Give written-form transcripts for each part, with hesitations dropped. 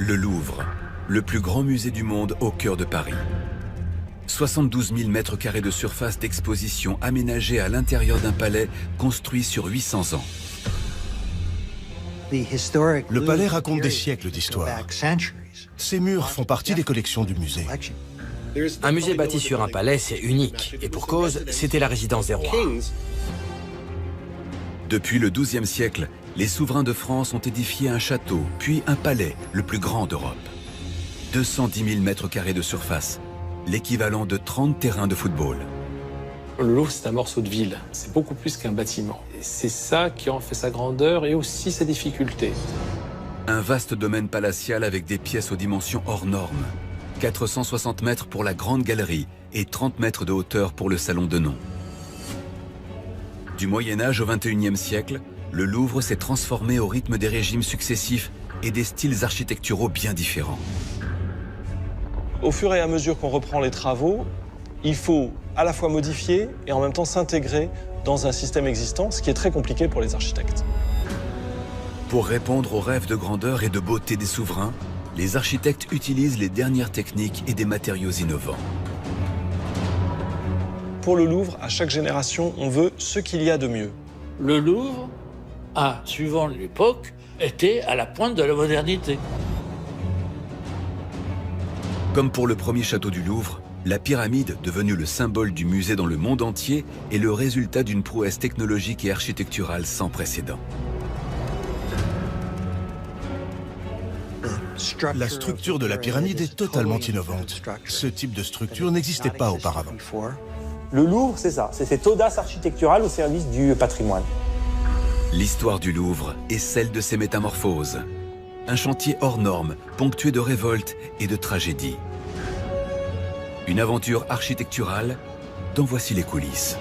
Le Louvre, le plus grand musée du monde au cœur de Paris. 72 000 mètres carrés de surface d'exposition aménagée à l'intérieur d'un palais construit sur 800 ans. Le palais raconte des siècles d'histoire. Ces murs font partie des collections du musée. Un musée bâti sur un palais, c'est unique. Et pour cause, c'était la résidence des rois. Depuis le XIIe siècle, les souverains de France ont édifié un château, puis un palais, le plus grand d'Europe. 210 000 mètres carrés de surface, l'équivalent de 30 terrains de football. Le Louvre, c'est un morceau de ville. C'est beaucoup plus qu'un bâtiment. C'est ça qui en fait sa grandeur et aussi sa difficulté. Un vaste domaine palatial avec des pièces aux dimensions hors normes. 460 mètres pour la grande galerie et 30 mètres de hauteur pour le salon de nom. Du Moyen-Âge au XXIe siècle, le Louvre s'est transformé au rythme des régimes successifs et des styles architecturaux bien différents. Au fur et à mesure qu'on reprend les travaux, il faut à la fois modifier et en même temps s'intégrer dans un système existant, ce qui est très compliqué pour les architectes. Pour répondre aux rêves de grandeur et de beauté des souverains, les architectes utilisent les dernières techniques et des matériaux innovants. Pour le Louvre, à chaque génération, on veut ce qu'il y a de mieux. Le Louvre a, suivant l'époque, été à la pointe de la modernité. Comme pour le premier château du Louvre, la pyramide, devenue le symbole du musée dans le monde entier, est le résultat d'une prouesse technologique et architecturale sans précédent. La structure de la pyramide est totalement innovante. Ce type de structure n'existait pas auparavant. Le Louvre, c'est ça, c'est cette audace architecturale au service du patrimoine. L'histoire du Louvre est celle de ses métamorphoses. Un chantier hors norme, ponctué de révoltes et de tragédies. Une aventure architecturale dont voici les coulisses.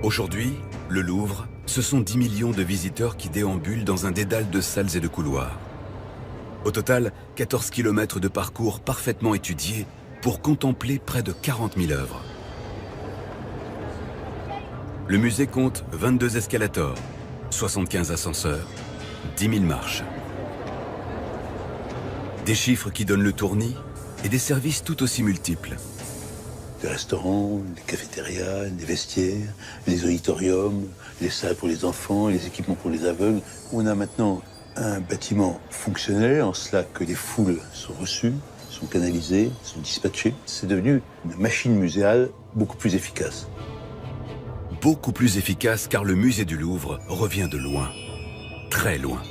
Aujourd'hui, le Louvre, ce sont 10 millions de visiteurs qui déambulent dans un dédale de salles et de couloirs. Au total, 14 km de parcours parfaitement étudiés pour contempler près de 40 000 œuvres. Le musée compte 22 escalators, 75 ascenseurs, 10 000 marches. Des chiffres qui donnent le tournis et des services tout aussi multiples. Des restaurants, des cafétérias, des vestiaires, les auditoriums, les salles pour les enfants, les équipements pour les aveugles. On a maintenant un bâtiment fonctionnel en cela que les foules sont reçues, sont canalisées, sont dispatchées. C'est devenu une machine muséale beaucoup plus efficace. Beaucoup plus efficace car le musée du Louvre revient de loin, très loin.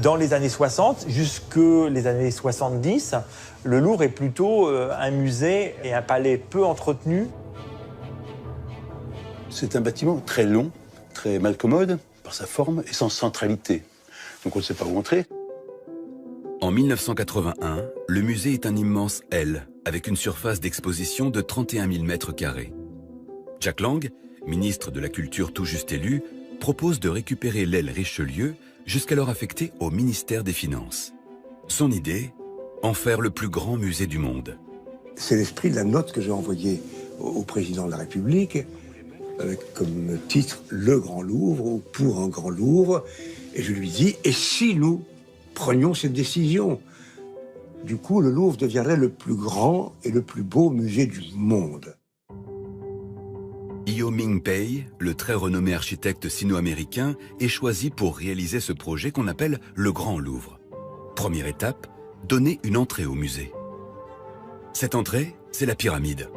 Dans les années 60 jusque les années 70, le Louvre est plutôt un musée et un palais peu entretenu. C'est un bâtiment très long, très malcommode par sa forme et sans centralité. Donc on ne sait pas où entrer. En 1981, le musée est un immense L avec une surface d'exposition de 31 000 mètres carrés. Jack Lang, ministre de la Culture tout juste élu, propose de récupérer l'aile Richelieu, jusqu'alors affectée au ministère des Finances. Son idée, en faire le plus grand musée du monde. C'est l'esprit de la note que j'ai envoyée au président de la République, avec comme titre « Le Grand Louvre » ou « Pour un Grand Louvre ». Et je lui dis « Et si nous prenions cette décision ?» Du coup, le Louvre deviendrait le plus grand et le plus beau musée du monde. Io Ming-pei, le très renommé architecte sino-américain, est choisi pour réaliser ce projet qu'on appelle le Grand Louvre. Première étape, donner une entrée au musée. Cette entrée, c'est la pyramide.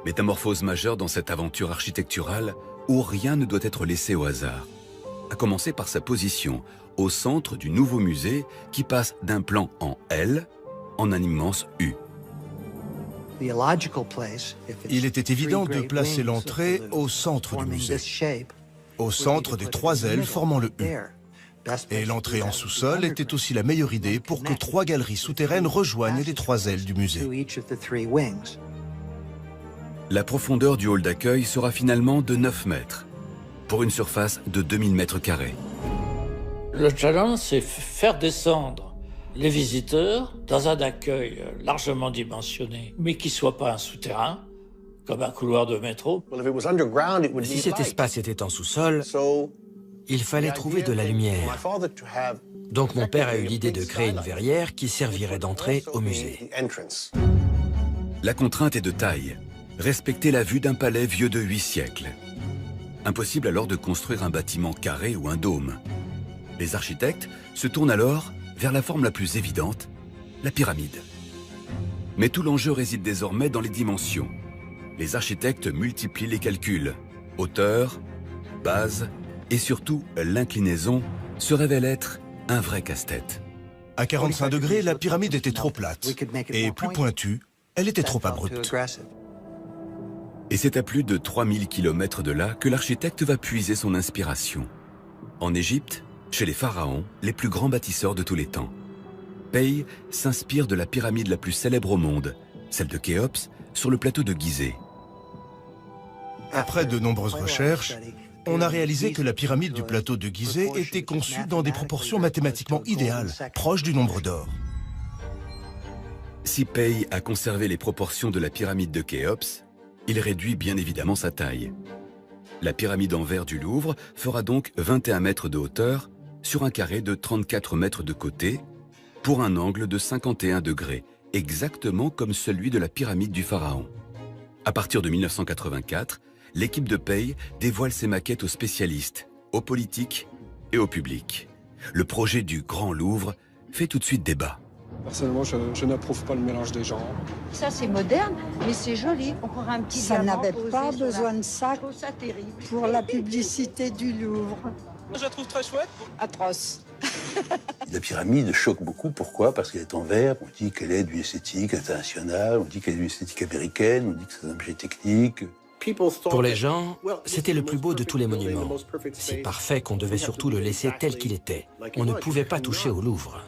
Métamorphose majeure dans cette aventure architecturale où rien ne doit être laissé au hasard. À commencer par sa position au centre du nouveau musée qui passe d'un plan en L en un immense U. Il était évident de placer l'entrée au centre du musée, au centre des trois ailes formant le U. Et l'entrée en sous-sol était aussi la meilleure idée pour que trois galeries souterraines rejoignent les trois ailes du musée. La profondeur du hall d'accueil sera finalement de 9 mètres, pour une surface de 2000 mètres carrés. Le challenge, c'est faire descendre les visiteurs dans un accueil largement dimensionné, mais qui ne soit pas un souterrain, comme un couloir de métro. Si cet espace était en sous-sol, il fallait trouver de la lumière. Donc mon père a eu l'idée de créer une verrière qui servirait d'entrée au musée. La contrainte est de taille. Respecter la vue d'un palais vieux de 8 siècles. Impossible alors de construire un bâtiment carré ou un dôme. Les architectes se tournent alors vers la forme la plus évidente, la pyramide. Mais tout l'enjeu réside désormais dans les dimensions. Les architectes multiplient les calculs. Hauteur, base et surtout l'inclinaison se révèle être un vrai casse-tête. À 45 degrés, la pyramide était trop plate. Et plus pointue, elle était trop abrupte. Et c'est à plus de 3000 km de là que l'architecte va puiser son inspiration. En Égypte, chez les pharaons, les plus grands bâtisseurs de tous les temps. Pei s'inspire de la pyramide la plus célèbre au monde, celle de Khéops, sur le plateau de Gizeh. Après de nombreuses recherches, on a réalisé que la pyramide du plateau de Gizeh était conçue dans des proportions mathématiquement idéales, proches du nombre d'or. Si Pei a conservé les proportions de la pyramide de Khéops, il réduit bien évidemment sa taille. La pyramide en verre du Louvre fera donc 21 mètres de hauteur sur un carré de 34 mètres de côté pour un angle de 51 degrés, exactement comme celui de la pyramide du pharaon. À partir de 1984, l'équipe de Pei dévoile ses maquettes aux spécialistes, aux politiques et au public. Le projet du Grand Louvre fait tout de suite débat. Personnellement, je n'approuve pas le mélange des genres. Ça, c'est moderne, mais c'est joli. On prend un petit Ça diamant n'avait posé pas sur besoin de ça ça terrible. pour la publicité du Louvre. Je la trouve très chouette. Atroce. La pyramide choque beaucoup. Pourquoi? Parce qu'elle est en verre. On dit qu'elle est d'une esthétique internationale. On dit qu'elle est d'une esthétique américaine. On dit que c'est un objet technique. Pour les gens, c'était le plus beau de tous les monuments. Si parfait qu'on devait surtout le laisser tel qu'il était. On ne pouvait pas toucher au Louvre.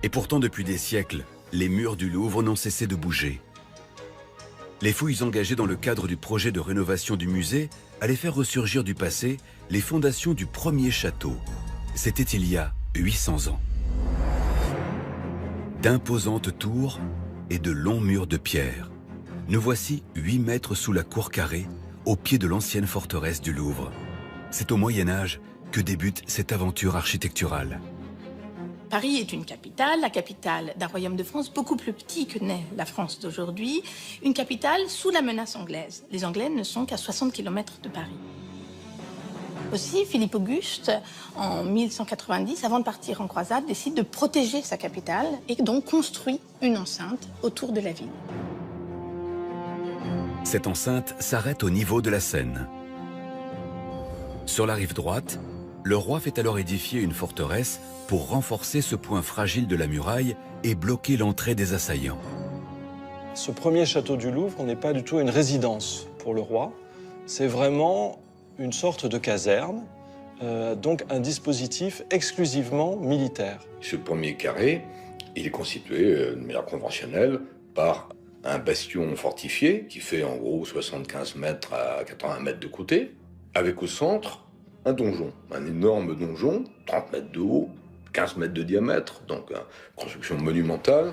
Et pourtant, depuis des siècles, les murs du Louvre n'ont cessé de bouger. Les fouilles engagées dans le cadre du projet de rénovation du musée allaient faire ressurgir du passé les fondations du premier château. C'était il y a 800 ans. D'imposantes tours et de longs murs de pierre. Nous voici 8 mètres sous la cour carrée, au pied de l'ancienne forteresse du Louvre. C'est au Moyen-Âge que débute cette aventure architecturale. Paris est une capitale, la capitale d'un royaume de France beaucoup plus petit que n'est la France d'aujourd'hui, une capitale sous la menace anglaise. Les Anglais ne sont qu'à 60 km de Paris. Aussi, Philippe Auguste, en 1190, avant de partir en croisade, décide de protéger sa capitale et donc construit une enceinte autour de la ville. Cette enceinte s'arrête au niveau de la Seine. Sur la rive droite, le roi fait alors édifier une forteresse pour renforcer ce point fragile de la muraille et bloquer l'entrée des assaillants. Ce premier château du Louvre n'est pas du tout une résidence pour le roi. C'est vraiment une sorte de caserne, donc un dispositif exclusivement militaire. Ce premier carré, il est constitué de manière conventionnelle par un bastion fortifié qui fait en gros 75 mètres à 80 mètres de côté, avec au centre un donjon, un énorme donjon, 30 mètres de haut, 15 mètres de diamètre, donc une construction monumentale.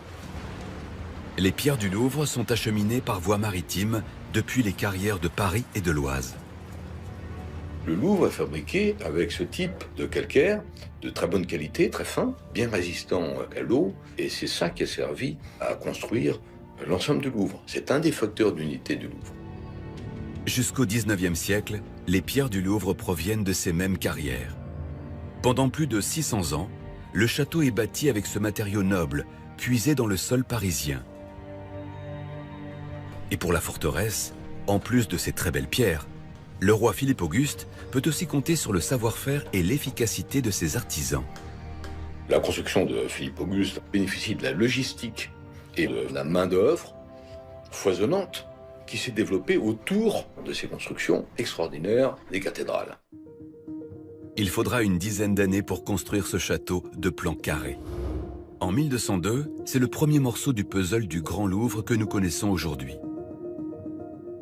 Les pierres du Louvre sont acheminées par voie maritime depuis les carrières de Paris et de l'Oise. Le Louvre est fabriqué avec ce type de calcaire de très bonne qualité, très fin, bien résistant à l'eau, et c'est ça qui a servi à construire l'ensemble du Louvre. C'est un des facteurs d'unité du Louvre. Jusqu'au 19e siècle, les pierres du Louvre proviennent de ces mêmes carrières. Pendant plus de 600 ans, le château est bâti avec ce matériau noble, puisé dans le sol parisien. Et pour la forteresse, en plus de ces très belles pierres, le roi Philippe Auguste peut aussi compter sur le savoir-faire et l'efficacité de ses artisans. La construction de Philippe Auguste bénéficie de la logistique et de la main-d'œuvre foisonnante qui s'est développée autour de ces constructions extraordinaires des cathédrales. Il faudra une dizaine d'années pour construire ce château de plan carré. En 1202, c'est le premier morceau du puzzle du Grand Louvre que nous connaissons aujourd'hui.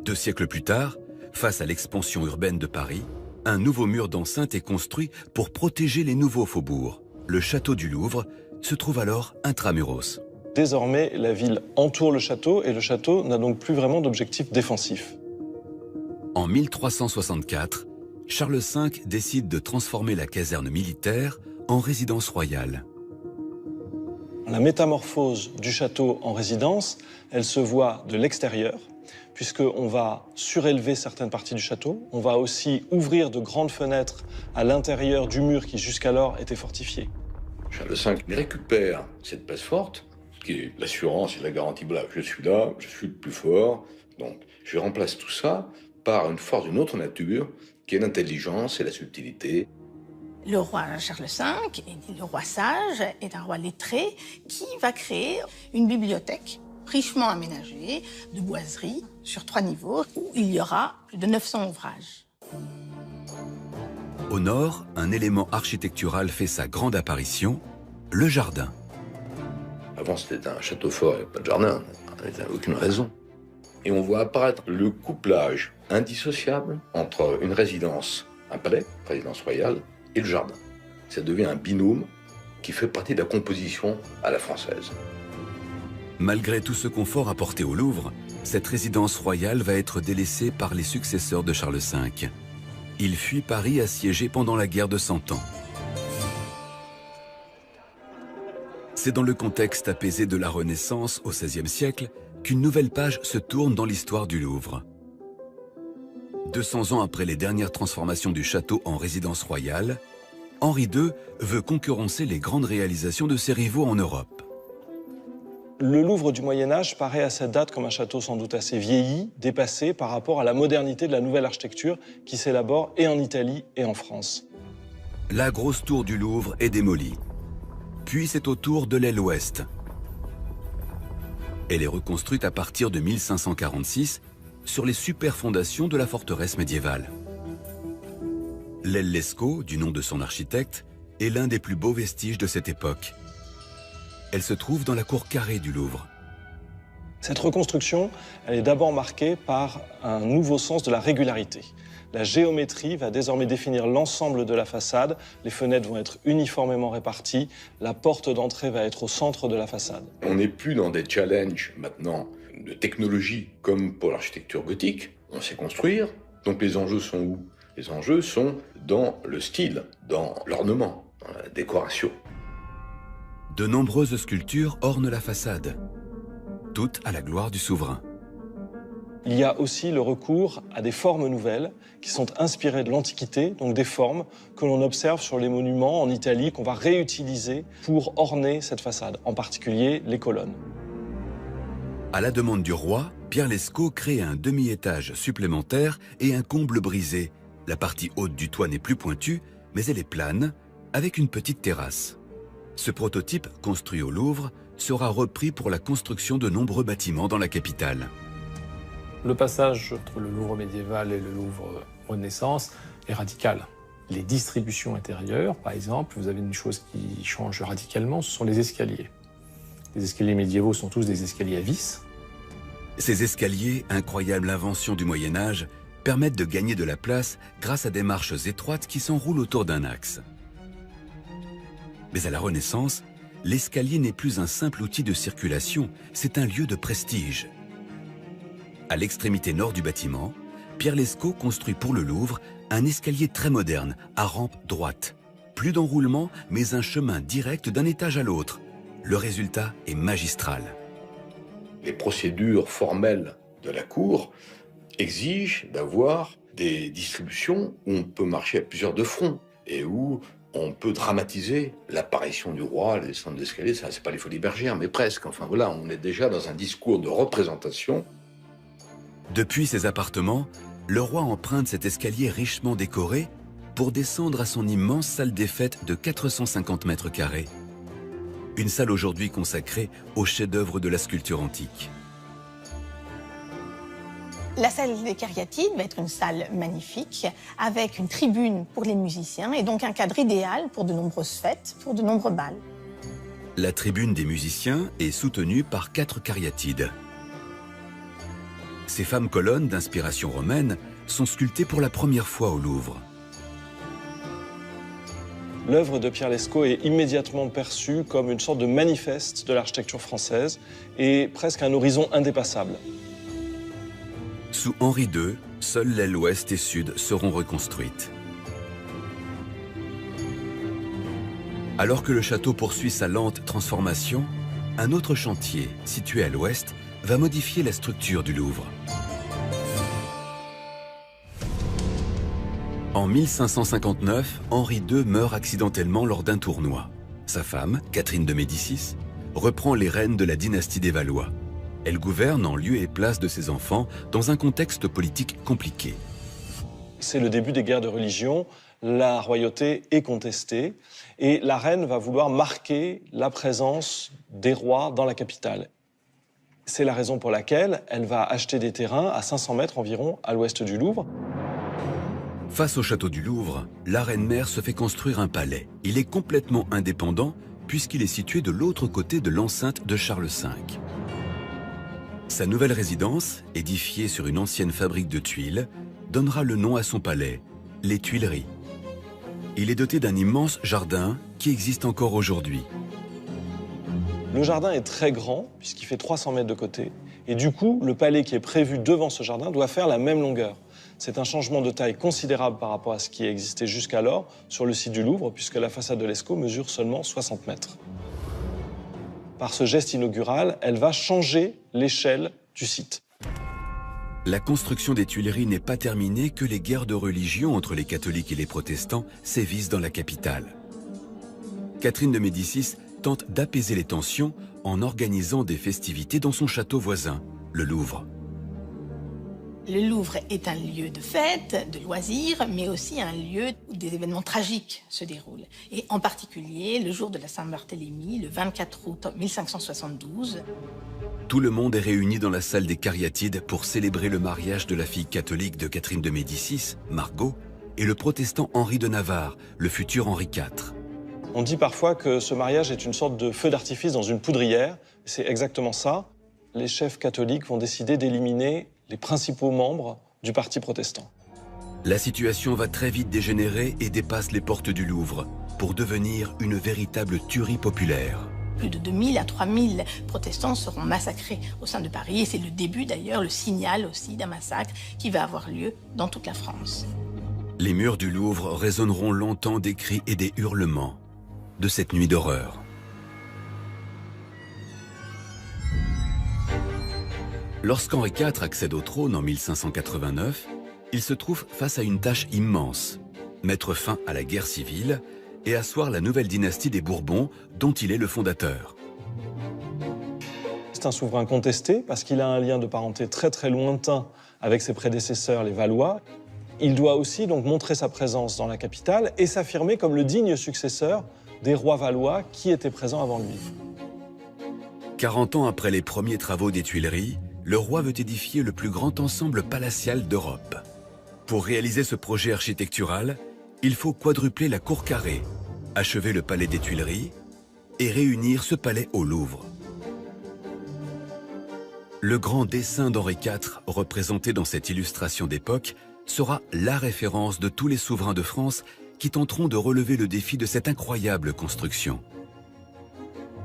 2 siècles plus tard, face à l'expansion urbaine de Paris, un nouveau mur d'enceinte est construit pour protéger les nouveaux faubourgs. Le château du Louvre se trouve alors intramuros. Désormais, la ville entoure le château et le château n'a donc plus vraiment d'objectif défensif. En 1364, Charles V décide de transformer la caserne militaire en résidence royale. La métamorphose du château en résidence, elle se voit de l'extérieur, puisqu'on va surélever certaines parties du château. On va aussi ouvrir de grandes fenêtres à l'intérieur du mur qui jusqu'alors était fortifié. Charles V récupère cette place forte, qui est l'assurance et la garantie, voilà, je suis là, je suis le plus fort. Donc je remplace tout ça par une force d'une autre nature, qui est l'intelligence et la subtilité. Le roi Charles V, le roi sage, est un roi lettré qui va créer une bibliothèque richement aménagée de boiseries sur 3 niveaux où il y aura plus de 900 ouvrages. Au nord, un élément architectural fait sa grande apparition, le jardin. Avant, c'était un château fort, il n'y avait pas de jardin, il n'y avait aucune raison. Et on voit apparaître le couplage indissociable entre une résidence, un palais, résidence royale, et le jardin. Ça devient un binôme qui fait partie de la composition à la française. Malgré tout ce confort apporté au Louvre, cette résidence royale va être délaissée par les successeurs de Charles V. Il fuit Paris assiégé pendant la guerre de 100 ans. C'est dans le contexte apaisé de la Renaissance au XVIe siècle qu'une nouvelle page se tourne dans l'histoire du Louvre. 200 ans après les dernières transformations du château en résidence royale, Henri II veut concurrencer les grandes réalisations de ses rivaux en Europe. Le Louvre du Moyen-Âge paraît à cette date comme un château sans doute assez vieilli, dépassé par rapport à la modernité de la nouvelle architecture qui s'élabore et en Italie et en France. La grosse tour du Louvre est démolie. Puis c'est au tour de l'aile ouest. Elle est reconstruite à partir de 1546 sur les super fondations de la forteresse médiévale. L'aile Lescaut, du nom de son architecte, est l'un des plus beaux vestiges de cette époque. Elle se trouve dans la cour carrée du Louvre. Cette reconstruction, elle est d'abord marquée par un nouveau sens de la régularité. La géométrie va désormais définir l'ensemble de la façade, les fenêtres vont être uniformément réparties, la porte d'entrée va être au centre de la façade. On n'est plus dans des challenges maintenant de technologie comme pour l'architecture gothique. On sait construire, donc les enjeux sont où? Les enjeux sont dans le style, dans l'ornement, dans la décoration. De nombreuses sculptures ornent la façade, toutes à la gloire du souverain. Il y a aussi le recours à des formes nouvelles qui sont inspirées de l'Antiquité, donc des formes que l'on observe sur les monuments en Italie qu'on va réutiliser pour orner cette façade, en particulier les colonnes. À la demande du roi, Pierre Lescaut crée un demi-étage supplémentaire et un comble brisé. La partie haute du toit n'est plus pointue, mais elle est plane, avec une petite terrasse. Ce prototype, construit au Louvre, sera repris pour la construction de nombreux bâtiments dans la capitale. Le passage entre le Louvre médiéval et le Louvre Renaissance est radical. Les distributions intérieures, par exemple, vous avez une chose qui change radicalement, ce sont les escaliers. Les escaliers médiévaux sont tous des escaliers à vis. Ces escaliers, incroyable invention du Moyen-Âge, permettent de gagner de la place grâce à des marches étroites qui s'enroulent autour d'un axe. Mais à la Renaissance, l'escalier n'est plus un simple outil de circulation, c'est un lieu de prestige. À l'extrémité nord du bâtiment, Pierre Lescaut construit pour le Louvre un escalier très moderne, à rampe droite. Plus d'enroulement, mais un chemin direct d'un étage à l'autre. Le résultat est magistral. Les procédures formelles de la cour exigent d'avoir des distributions où on peut marcher à plusieurs de front et où on peut dramatiser l'apparition du roi, les descentes d'escalier, ça c'est pas les Folies Bergères, mais presque. Enfin voilà, on est déjà dans un discours de représentation. Depuis ses appartements, le roi emprunte cet escalier richement décoré pour descendre à son immense salle des fêtes de 450 mètres carrés. Une salle aujourd'hui consacrée aux chefs-d'œuvre de la sculpture antique. La salle des Cariatides va être une salle magnifique, avec une tribune pour les musiciens et donc un cadre idéal pour de nombreuses fêtes, pour de nombreux bals. La tribune des musiciens est soutenue par 4 cariatides. Ces femmes colonnes d'inspiration romaine sont sculptées pour la première fois au Louvre. L'œuvre de Pierre Lescot est immédiatement perçue comme une sorte de manifeste de l'architecture française et presque un horizon indépassable. Sous Henri II, seules l'aile ouest et sud seront reconstruites. Alors que le château poursuit sa lente transformation, un autre chantier, situé à l'ouest, va modifier la structure du Louvre. En 1559, Henri II meurt accidentellement lors d'un tournoi. Sa femme, Catherine de Médicis, reprend les rênes de la dynastie des Valois. Elle gouverne en lieu et place de ses enfants dans un contexte politique compliqué. C'est le début des guerres de religion, la royauté est contestée et la reine va vouloir marquer la présence des rois dans la capitale. C'est la raison pour laquelle elle va acheter des terrains à 500 mètres environ à l'ouest du Louvre. Face au château du Louvre, la reine-mère se fait construire un palais. Il est complètement indépendant puisqu'il est situé de l'autre côté de l'enceinte de Charles V. Sa nouvelle résidence, édifiée sur une ancienne fabrique de tuiles, donnera le nom à son palais, les Tuileries. Il est doté d'un immense jardin qui existe encore aujourd'hui. Le jardin est très grand, puisqu'il fait 300 mètres de côté. Et du coup, le palais qui est prévu devant ce jardin doit faire la même longueur. C'est un changement de taille considérable par rapport à ce qui existait jusqu'alors sur le site du Louvre, puisque la façade de Lescot mesure seulement 60 mètres. Par ce geste inaugural, elle va changer l'échelle du site. La construction des Tuileries n'est pas terminée que les guerres de religion entre les catholiques et les protestants sévissent dans la capitale. Catherine de Médicis tente d'apaiser les tensions en organisant des festivités dans son château voisin, le Louvre. Le Louvre est un lieu de fête, de loisirs, mais aussi un lieu où des événements tragiques se déroulent. Et en particulier, le jour de la Saint-Barthélemy, le 24 août 1572. Tout le monde est réuni dans la salle des Cariatides pour célébrer le mariage de la fille catholique de Catherine de Médicis, Margot, et le protestant Henri de Navarre, le futur Henri IV. On dit parfois que ce mariage est une sorte de feu d'artifice dans une poudrière. C'est exactement ça. Les chefs catholiques vont décider d'éliminer les principaux membres du parti protestant. La situation va très vite dégénérer et dépasse les portes du Louvre pour devenir une véritable tuerie populaire. Plus de 2000 à 3000 protestants seront massacrés au sein de Paris et c'est le début d'ailleurs, le signal aussi d'un massacre qui va avoir lieu dans toute la France. Les murs du Louvre résonneront longtemps des cris et des hurlements de cette nuit d'horreur. Lorsqu'Henri IV accède au trône en 1589, il se trouve face à une tâche immense, mettre fin à la guerre civile et asseoir la nouvelle dynastie des Bourbons dont il est le fondateur. C'est un souverain contesté parce qu'il a un lien de parenté très très lointain avec ses prédécesseurs, les Valois. Il doit aussi donc montrer sa présence dans la capitale et s'affirmer comme le digne successeur des rois valois qui étaient présents avant lui. 40 ans après les premiers travaux des Tuileries, le roi veut édifier le plus grand ensemble palatial d'Europe. Pour réaliser ce projet architectural, il faut quadrupler la cour carrée, achever le palais des Tuileries et réunir ce palais au Louvre. Le grand dessin d'Henri IV, représenté dans cette illustration d'époque, sera la référence de tous les souverains de France qui tenteront de relever le défi de cette incroyable construction.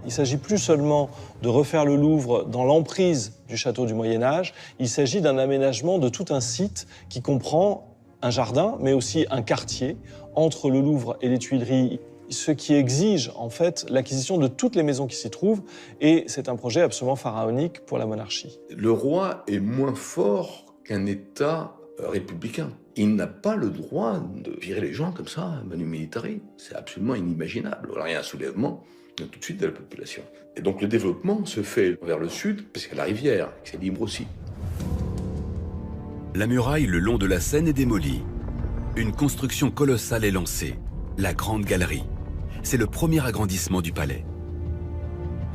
Il ne s'agit plus seulement de refaire le Louvre dans l'emprise du château du Moyen-Âge, il s'agit d'un aménagement de tout un site qui comprend un jardin, mais aussi un quartier entre le Louvre et les Tuileries, ce qui exige en fait l'acquisition de toutes les maisons qui s'y trouvent, et c'est un projet absolument pharaonique pour la monarchie. Le roi est moins fort qu'un État républicain. Il n'a pas le droit de virer les gens comme ça, manu militari. C'est absolument inimaginable. Alors il y a un soulèvement tout de suite de la population. Et donc le développement se fait vers le sud, parce qu'il y a la rivière, c'est libre aussi. La muraille le long de la Seine est démolie. Une construction colossale est lancée, la Grande Galerie. C'est le premier agrandissement du palais.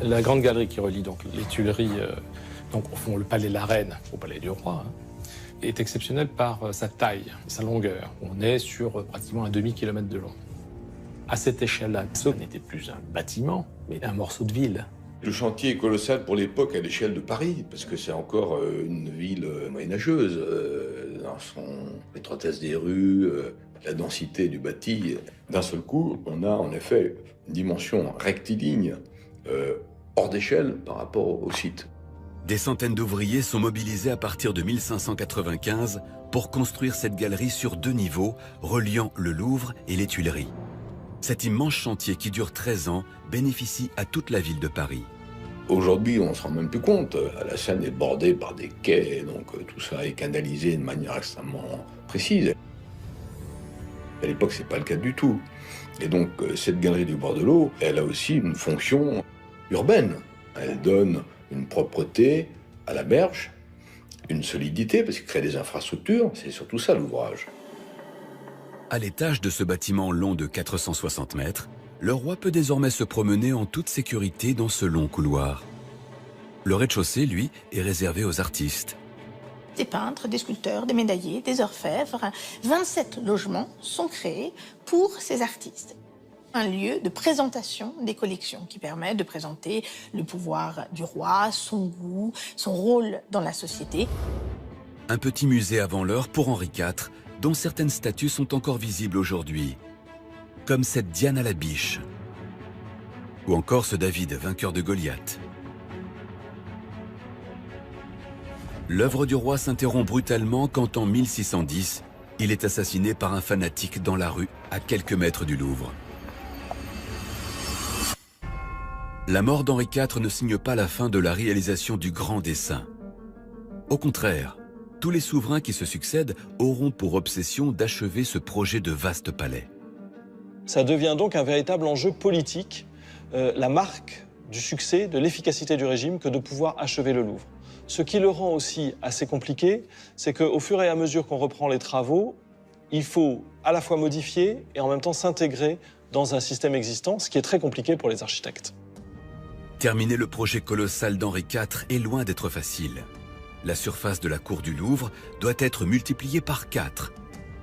La Grande Galerie qui relie donc les Tuileries, donc au fond le palais de la Reine au palais du Roi, est exceptionnelle par sa taille, sa longueur. On est sur pratiquement un demi-kilomètre de long. À cette échelle-là, ce n'était plus un bâtiment, mais un morceau de ville. Le chantier est colossal pour l'époque à l'échelle de Paris, parce que c'est encore une ville moyenâgeuse, dans son étroitesse des rues, la densité du bâti. D'un seul coup, on a en effet une dimension rectiligne, hors d'échelle par rapport au site. Des centaines d'ouvriers sont mobilisés à partir de 1595 pour construire cette galerie sur 2 niveaux, reliant le Louvre et les Tuileries. Cet immense chantier qui dure 13 ans bénéficie à toute la ville de Paris. Aujourd'hui, on ne se rend même plus compte. La Seine est bordée par des quais, donc tout ça est canalisé de manière extrêmement précise. À l'époque, ce n'est pas le cas du tout. Et donc, cette galerie du bord de l'eau, elle a aussi une fonction urbaine. Elle donne une propreté à la berge, une solidité, parce qu'il crée des infrastructures. C'est surtout ça, l'ouvrage. À l'étage de ce bâtiment long de 460 mètres, le roi peut désormais se promener en toute sécurité dans ce long couloir. Le rez-de-chaussée, lui, est réservé aux artistes. Des peintres, des sculpteurs, des médaillers, des orfèvres. 27 logements sont créés pour ces artistes. Un lieu de présentation des collections qui permet de présenter le pouvoir du roi, son goût, son rôle dans la société. Un petit musée avant l'heure pour Henri IV, dont certaines statues sont encore visibles aujourd'hui, comme cette Diane à la biche, ou encore ce David, vainqueur de Goliath. L'œuvre du roi s'interrompt brutalement quand, en 1610, il est assassiné par un fanatique dans la rue, à quelques mètres du Louvre. La mort d'Henri IV ne signe pas la fin de la réalisation du grand dessein. Au contraire, tous les souverains qui se succèdent auront pour obsession d'achever ce projet de vaste palais. Ça devient donc un véritable enjeu politique, la marque du succès, de l'efficacité du régime que de pouvoir achever le Louvre. Ce qui le rend aussi assez compliqué, c'est qu'au fur et à mesure qu'on reprend les travaux, il faut à la fois modifier et en même temps s'intégrer dans un système existant, ce qui est très compliqué pour les architectes. Terminer le projet colossal d'Henri IV est loin d'être facile. La surface de la cour du Louvre doit être multipliée par 4.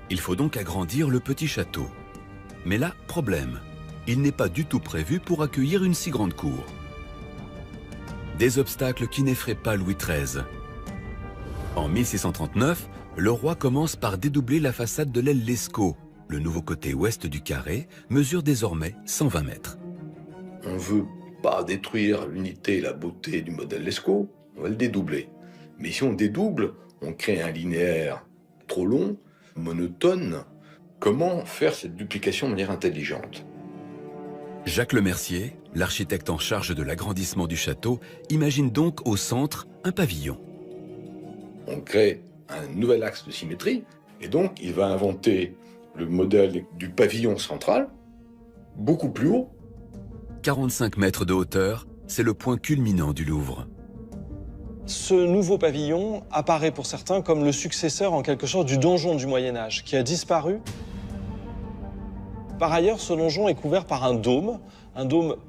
Il faut donc agrandir le petit château. Mais là, problème, il n'est pas du tout prévu pour accueillir une si grande cour. Des obstacles qui n'effraient pas Louis XIII. En 1639, le roi commence par dédoubler la façade de l'aile Lescaut. Le nouveau côté ouest du carré mesure désormais 120 mètres. On ne veut pas détruire l'unité et la beauté du modèle Lescaut, on va le dédoubler. Mais si on dédouble, on crée un linéaire trop long, monotone. Comment faire cette duplication de manière intelligente? Jacques Lemercier, l'architecte en charge de l'agrandissement du château, imagine donc au centre un pavillon. On crée un nouvel axe de symétrie, et donc il va inventer le modèle du pavillon central, beaucoup plus haut. 45 mètres de hauteur, c'est le point culminant du Louvre. Ce nouveau pavillon apparaît pour certains comme le successeur en quelque sorte du donjon du Moyen-Âge, qui a disparu. Par ailleurs, ce donjon est couvert par un dôme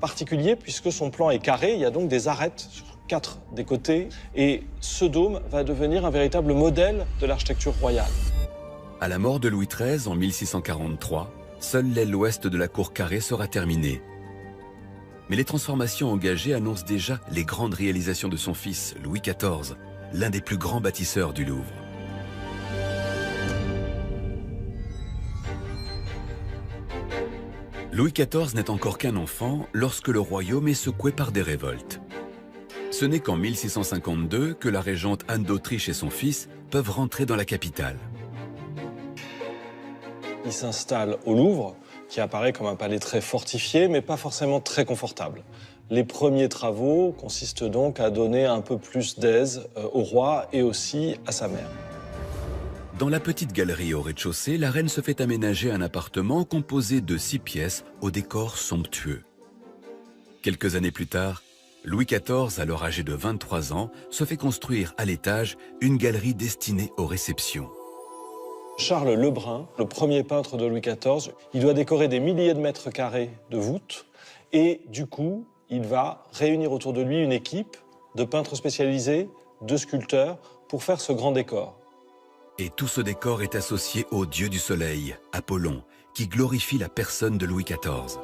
particulier puisque son plan est carré, il y a donc des arêtes sur 4 des côtés, et ce dôme va devenir un véritable modèle de l'architecture royale. À la mort de Louis XIII en 1643, seule l'aile ouest de la cour carrée sera terminée. Mais les transformations engagées annoncent déjà les grandes réalisations de son fils, Louis XIV, l'un des plus grands bâtisseurs du Louvre. Louis XIV n'est encore qu'un enfant lorsque le royaume est secoué par des révoltes. Ce n'est qu'en 1652 que la régente Anne d'Autriche et son fils peuvent rentrer dans la capitale. Il s'installe au Louvre, qui apparaît comme un palais très fortifié, mais pas forcément très confortable. Les premiers travaux consistent donc à donner un peu plus d'aise au roi et aussi à sa mère. Dans la petite galerie au rez-de-chaussée, la reine se fait aménager un appartement composé de 6 pièces au décor somptueux. Quelques années plus tard, Louis XIV, alors âgé de 23 ans, se fait construire à l'étage une galerie destinée aux réceptions. Charles Lebrun, le premier peintre de Louis XIV, il doit décorer des milliers de mètres carrés de voûtes et du coup, il va réunir autour de lui une équipe de peintres spécialisés, de sculpteurs, pour faire ce grand décor. Et tout ce décor est associé au dieu du soleil, Apollon, qui glorifie la personne de Louis XIV.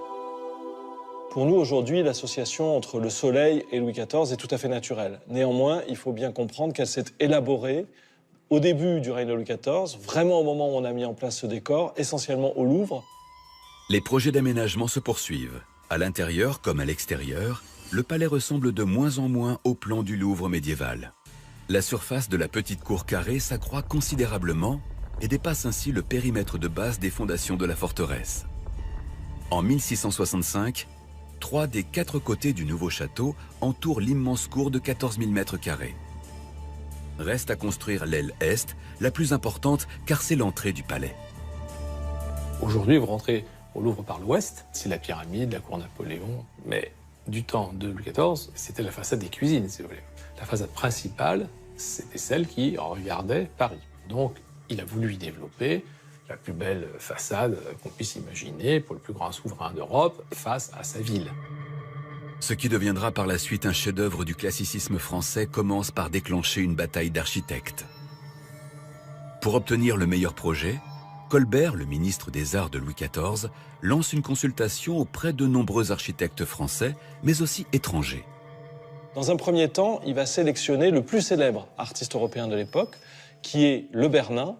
Pour nous, aujourd'hui, l'association entre le soleil et Louis XIV est tout à fait naturelle. Néanmoins, il faut bien comprendre qu'elle s'est élaborée au début du règne de Louis XIV, vraiment au moment où on a mis en place ce décor, essentiellement au Louvre. Les projets d'aménagement se poursuivent. À l'intérieur comme à l'extérieur, le palais ressemble de moins en moins au plan du Louvre médiéval. La surface de la petite cour carrée s'accroît considérablement et dépasse ainsi le périmètre de base des fondations de la forteresse. En 1665, 3 des 4 côtés du nouveau château entourent l'immense cour de 14 000 m². Reste à construire l'aile est, la plus importante car c'est l'entrée du palais. Aujourd'hui, vous rentrez au Louvre par l'ouest, c'est la pyramide, la cour Napoléon, mais du temps de Louis XIV, c'était la façade des cuisines, si vous voulez. La façade principale, c'était celle qui regardait Paris. Donc, il a voulu y développer la plus belle façade qu'on puisse imaginer pour le plus grand souverain d'Europe face à sa ville. Ce qui deviendra par la suite un chef-d'œuvre du classicisme français commence par déclencher une bataille d'architectes. Pour obtenir le meilleur projet, Colbert, le ministre des Arts de Louis XIV, lance une consultation auprès de nombreux architectes français, mais aussi étrangers. Dans un premier temps, il va sélectionner le plus célèbre artiste européen de l'époque, qui est le Bernin.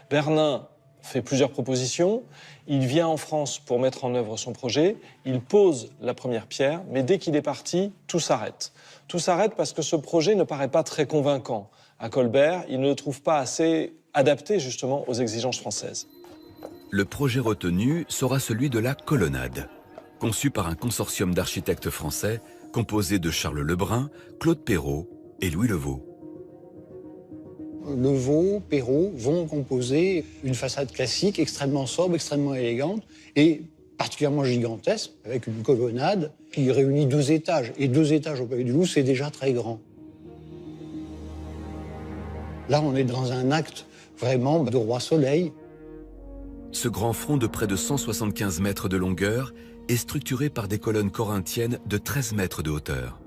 Bernin fait plusieurs propositions. Il vient en France pour mettre en œuvre son projet. Il pose la première pierre, mais dès qu'il est parti, tout s'arrête. Tout s'arrête parce que ce projet ne paraît pas très convaincant. À Colbert, il ne le trouve pas assez adapté justement aux exigences françaises. Le projet retenu sera celui de la colonnade, conçu par un consortium d'architectes français composé de Charles Lebrun, Claude Perrault et Louis Levaux. Levaux, Perrault vont composer une façade classique extrêmement sobre, extrêmement élégante et particulièrement gigantesque, avec une colonnade qui réunit 2 étages. Et 2 étages au Palais du Louvre, c'est déjà très grand. Là, on est dans un acte vraiment de roi soleil. Ce grand front de près de 175 mètres de longueur est structuré par des colonnes corinthiennes de 13 mètres de hauteur.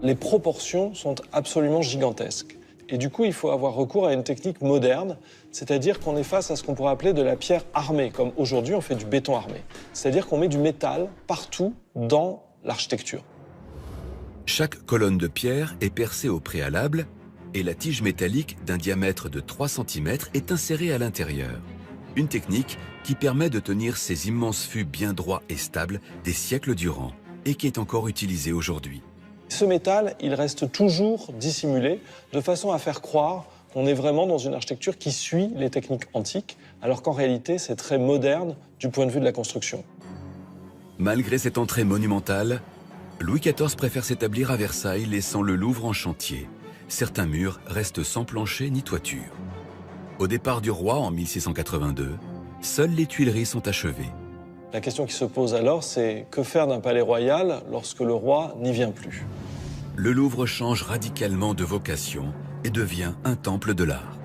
Les proportions sont absolument gigantesques. Et du coup, il faut avoir recours à une technique moderne, c'est-à-dire qu'on est face à ce qu'on pourrait appeler de la pierre armée, comme aujourd'hui on fait du béton armé. C'est-à-dire qu'on met du métal partout dans l'architecture. Chaque colonne de pierre est percée au préalable et la tige métallique d'un diamètre de 3 cm est insérée à l'intérieur. Une technique qui permet de tenir ces immenses fûts bien droits et stables des siècles durant et qui est encore utilisée aujourd'hui. Ce métal, il reste toujours dissimulé de façon à faire croire qu'on est vraiment dans une architecture qui suit les techniques antiques, alors qu'en réalité, c'est très moderne du point de vue de la construction. Malgré cette entrée monumentale, Louis XIV préfère s'établir à Versailles, laissant le Louvre en chantier. Certains murs restent sans plancher ni toiture. Au départ du roi en 1682, seules les Tuileries sont achevées. La question qui se pose alors, c'est que faire d'un palais royal lorsque le roi n'y vient plus? Le Louvre change radicalement de vocation et devient un temple de l'art.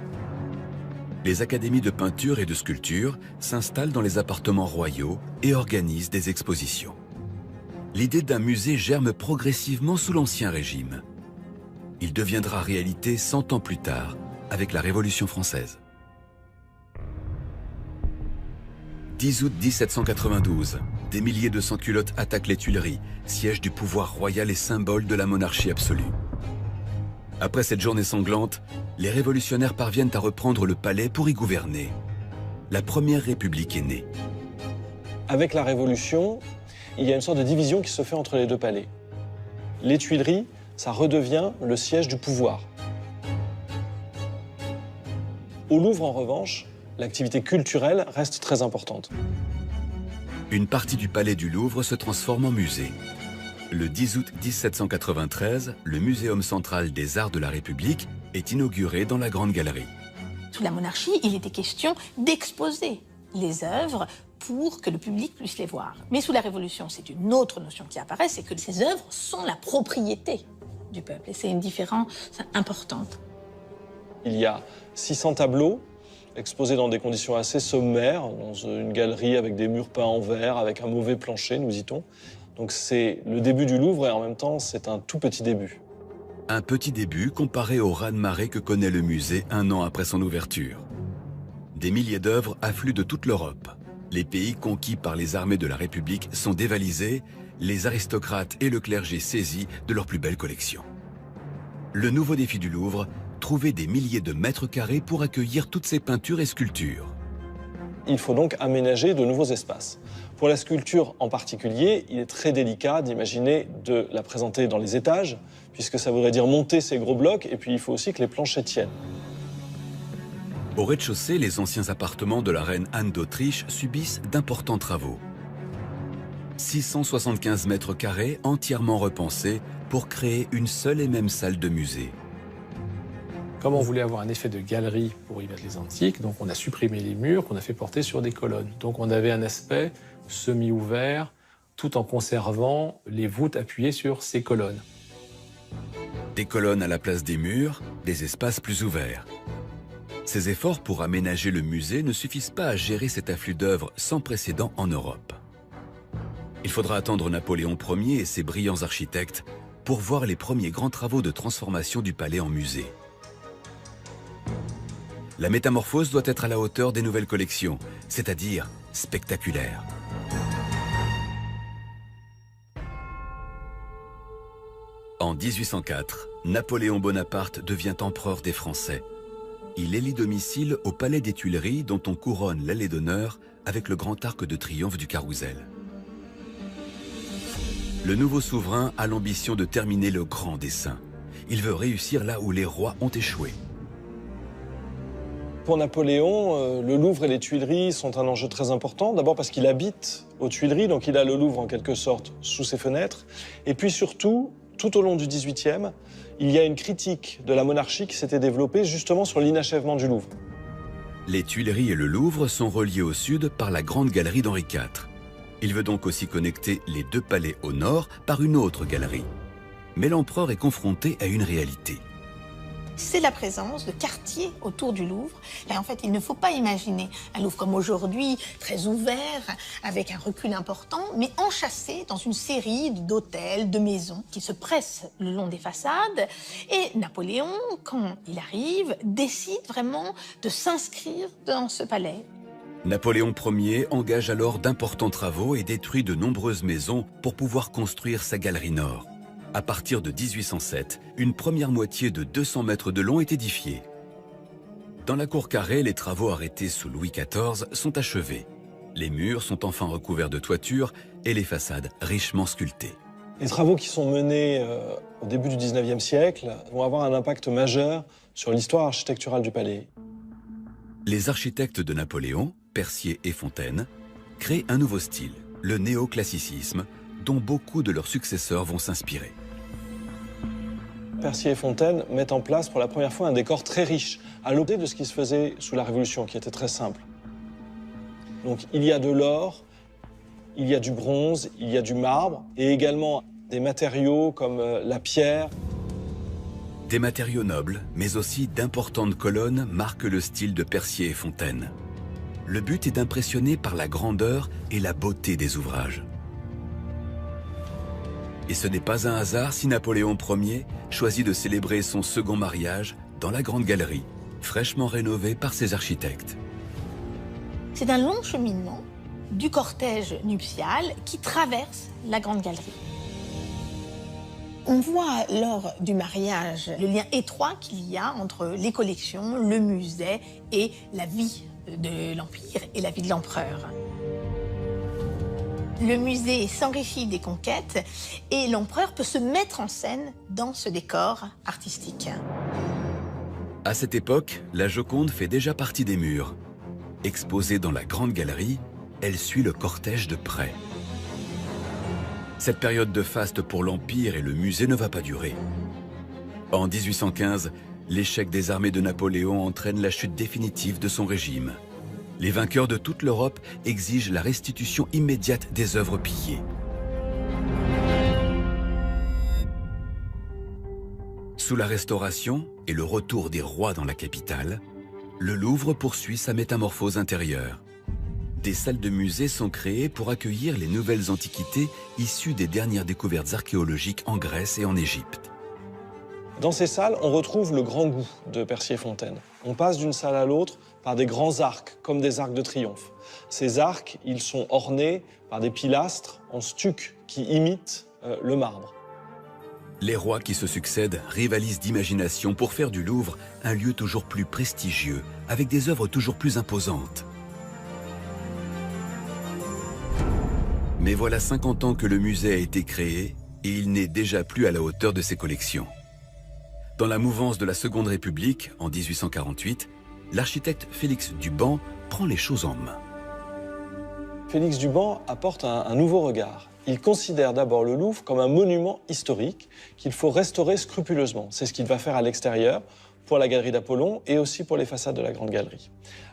Les académies de peinture et de sculpture s'installent dans les appartements royaux et organisent des expositions. L'idée d'un musée germe progressivement sous l'Ancien Régime. Il deviendra réalité 100 ans plus tard, avec la Révolution française. 10 août 1792, des milliers de sans-culottes attaquent les Tuileries, siège du pouvoir royal et symbole de la monarchie absolue. Après cette journée sanglante, les révolutionnaires parviennent à reprendre le palais pour y gouverner. La Première République est née. Avec la Révolution, il y a une sorte de division qui se fait entre les 2 palais. Les Tuileries, ça redevient le siège du pouvoir. Au Louvre, en revanche, l'activité culturelle reste très importante. Une partie du palais du Louvre se transforme en musée. Le 10 août 1793, le Muséum central des Arts de la République est inauguré dans la Grande Galerie. Sous la monarchie, il était question d'exposer les œuvres pour que le public puisse les voir. Mais sous la Révolution, c'est une autre notion qui apparaît, c'est que ces œuvres sont la propriété du peuple. Et c'est une différence importante. Il y a 600 tableaux exposés dans des conditions assez sommaires, dans une galerie avec des murs peints en verre, avec un mauvais plancher, nous dit-on. Donc c'est le début du Louvre et en même temps, c'est un tout petit début. Un petit début comparé au raz-de-marée que connaît le musée un an après son ouverture. Des milliers d'œuvres affluent de toute l'Europe. Les pays conquis par les armées de la République sont dévalisés, les aristocrates et le clergé saisis de leurs plus belles collections. Le nouveau défi du Louvre, trouver des milliers de mètres carrés pour accueillir toutes ces peintures et sculptures. Il faut donc aménager de nouveaux espaces. Pour la sculpture en particulier, il est très délicat d'imaginer de la présenter dans les étages, puisque ça voudrait dire monter ces gros blocs, et puis il faut aussi que les planchers tiennent. Au rez-de-chaussée, les anciens appartements de la reine Anne d'Autriche subissent d'importants travaux. 675 mètres carrés entièrement repensés pour créer une seule et même salle de musée. Comme on voulait avoir un effet de galerie pour y mettre les antiques, donc on a supprimé les murs qu'on a fait porter sur des colonnes. Donc on avait un aspect semi-ouvert, tout en conservant les voûtes appuyées sur ces colonnes. Des colonnes à la place des murs, des espaces plus ouverts. Ces efforts pour aménager le musée ne suffisent pas à gérer cet afflux d'œuvres sans précédent en Europe. Il faudra attendre Napoléon Ier et ses brillants architectes pour voir les premiers grands travaux de transformation du palais en musée. La métamorphose doit être à la hauteur des nouvelles collections, c'est-à-dire spectaculaire. En 1804, Napoléon Bonaparte devient empereur des Français. Il élit domicile au Palais des Tuileries dont on couronne l'allée d'honneur avec le grand arc de triomphe du Carrousel. Le nouveau souverain a l'ambition de terminer le grand dessein. Il veut réussir là où les rois ont échoué. Pour Napoléon, le Louvre et les Tuileries sont un enjeu très important. D'abord parce qu'il habite aux Tuileries, donc il a le Louvre en quelque sorte sous ses fenêtres. Et puis surtout, tout au long du XVIIIe, il y a une critique de la monarchie qui s'était développée justement sur l'inachèvement du Louvre. Les Tuileries et le Louvre sont reliés au sud par la Grande Galerie d'Henri IV. Il veut donc aussi connecter les deux palais au nord par une autre galerie. Mais l'empereur est confronté à une réalité. C'est la présence de quartiers autour du Louvre. Et en fait, il ne faut pas imaginer un Louvre comme aujourd'hui, très ouvert, avec un recul important, mais enchâssé dans une série d'hôtels, de maisons qui se pressent le long des façades. Et Napoléon, quand il arrive, décide vraiment de s'inscrire dans ce palais. Napoléon Ier engage alors d'importants travaux et détruit de nombreuses maisons pour pouvoir construire sa galerie nord. À partir de 1807, une première moitié de 200 mètres de long est édifiée. Dans la cour carrée, les travaux arrêtés sous Louis XIV sont achevés. Les murs sont enfin recouverts de toitures et les façades richement sculptées. Les travaux qui sont menés au début du XIXe siècle vont avoir un impact majeur sur l'histoire architecturale du palais. Les architectes de Napoléon, Percier et Fontaine, créent un nouveau style, le néoclassicisme, dont beaucoup de leurs successeurs vont s'inspirer. Percier et Fontaine mettent en place pour la première fois un décor très riche, à l'opposé de ce qui se faisait sous la Révolution, qui était très simple. Donc il y a de l'or, il y a du bronze, il y a du marbre, et également des matériaux comme la pierre. Des matériaux nobles, mais aussi d'importantes colonnes marquent le style de Percier et Fontaine. Le but est d'impressionner par la grandeur et la beauté des ouvrages. Et ce n'est pas un hasard si Napoléon Ier choisit de célébrer son second mariage dans la Grande Galerie, fraîchement rénovée par ses architectes. C'est un long cheminement du cortège nuptial qui traverse la Grande Galerie. On voit lors du mariage le lien étroit qu'il y a entre les collections, le musée et la vie de l'Empire et la vie de l'empereur. Le musée s'enrichit des conquêtes et l'empereur peut se mettre en scène dans ce décor artistique. À cette époque, la Joconde fait déjà partie des murs. Exposée dans la Grande Galerie, elle suit le cortège de près. Cette période de faste pour l'Empire et le musée ne va pas durer. En 1815, l'échec des armées de Napoléon entraîne la chute définitive de son régime. Les vainqueurs de toute l'Europe exigent la restitution immédiate des œuvres pillées. Sous la Restauration et le retour des rois dans la capitale, le Louvre poursuit sa métamorphose intérieure. Des salles de musée sont créées pour accueillir les nouvelles antiquités issues des dernières découvertes archéologiques en Grèce et en Égypte. Dans ces salles, on retrouve le grand goût de Percier-Fontaine. On passe d'une salle à l'autre par des grands arcs, comme des arcs de triomphe. Ces arcs, ils sont ornés par des pilastres en stuc qui imitent le marbre. Les rois qui se succèdent rivalisent d'imagination pour faire du Louvre un lieu toujours plus prestigieux, avec des œuvres toujours plus imposantes. Mais voilà 50 ans que le musée a été créé et il n'est déjà plus à la hauteur de ses collections. Dans la mouvance de la Seconde République, en 1848, l'architecte Félix Duban prend les choses en main. Félix Duban apporte un nouveau regard. Il considère d'abord le Louvre comme un monument historique qu'il faut restaurer scrupuleusement. C'est ce qu'il va faire à l'extérieur pour la galerie d'Apollon et aussi pour les façades de la Grande Galerie.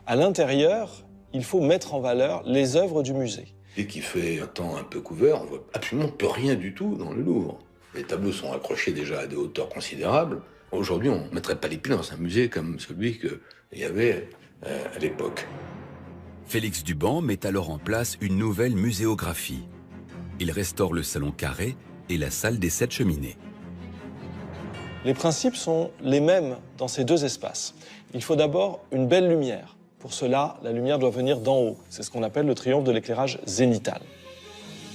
À l'intérieur, il faut mettre en valeur les œuvres du musée. Dès qu'il fait un temps un peu couvert, on voit absolument plus rien du tout dans le Louvre. Les tableaux sont accrochés déjà à des hauteurs considérables. Aujourd'hui, on ne mettrait pas les pieds dans un musée comme celui qu'il y avait à l'époque. Félix Duban met alors en place une nouvelle muséographie. Il restaure le salon carré et la salle des 7 cheminées. Les principes sont les mêmes dans ces deux espaces. Il faut d'abord une belle lumière. Pour cela, la lumière doit venir d'en haut. C'est ce qu'on appelle le triomphe de l'éclairage zénital.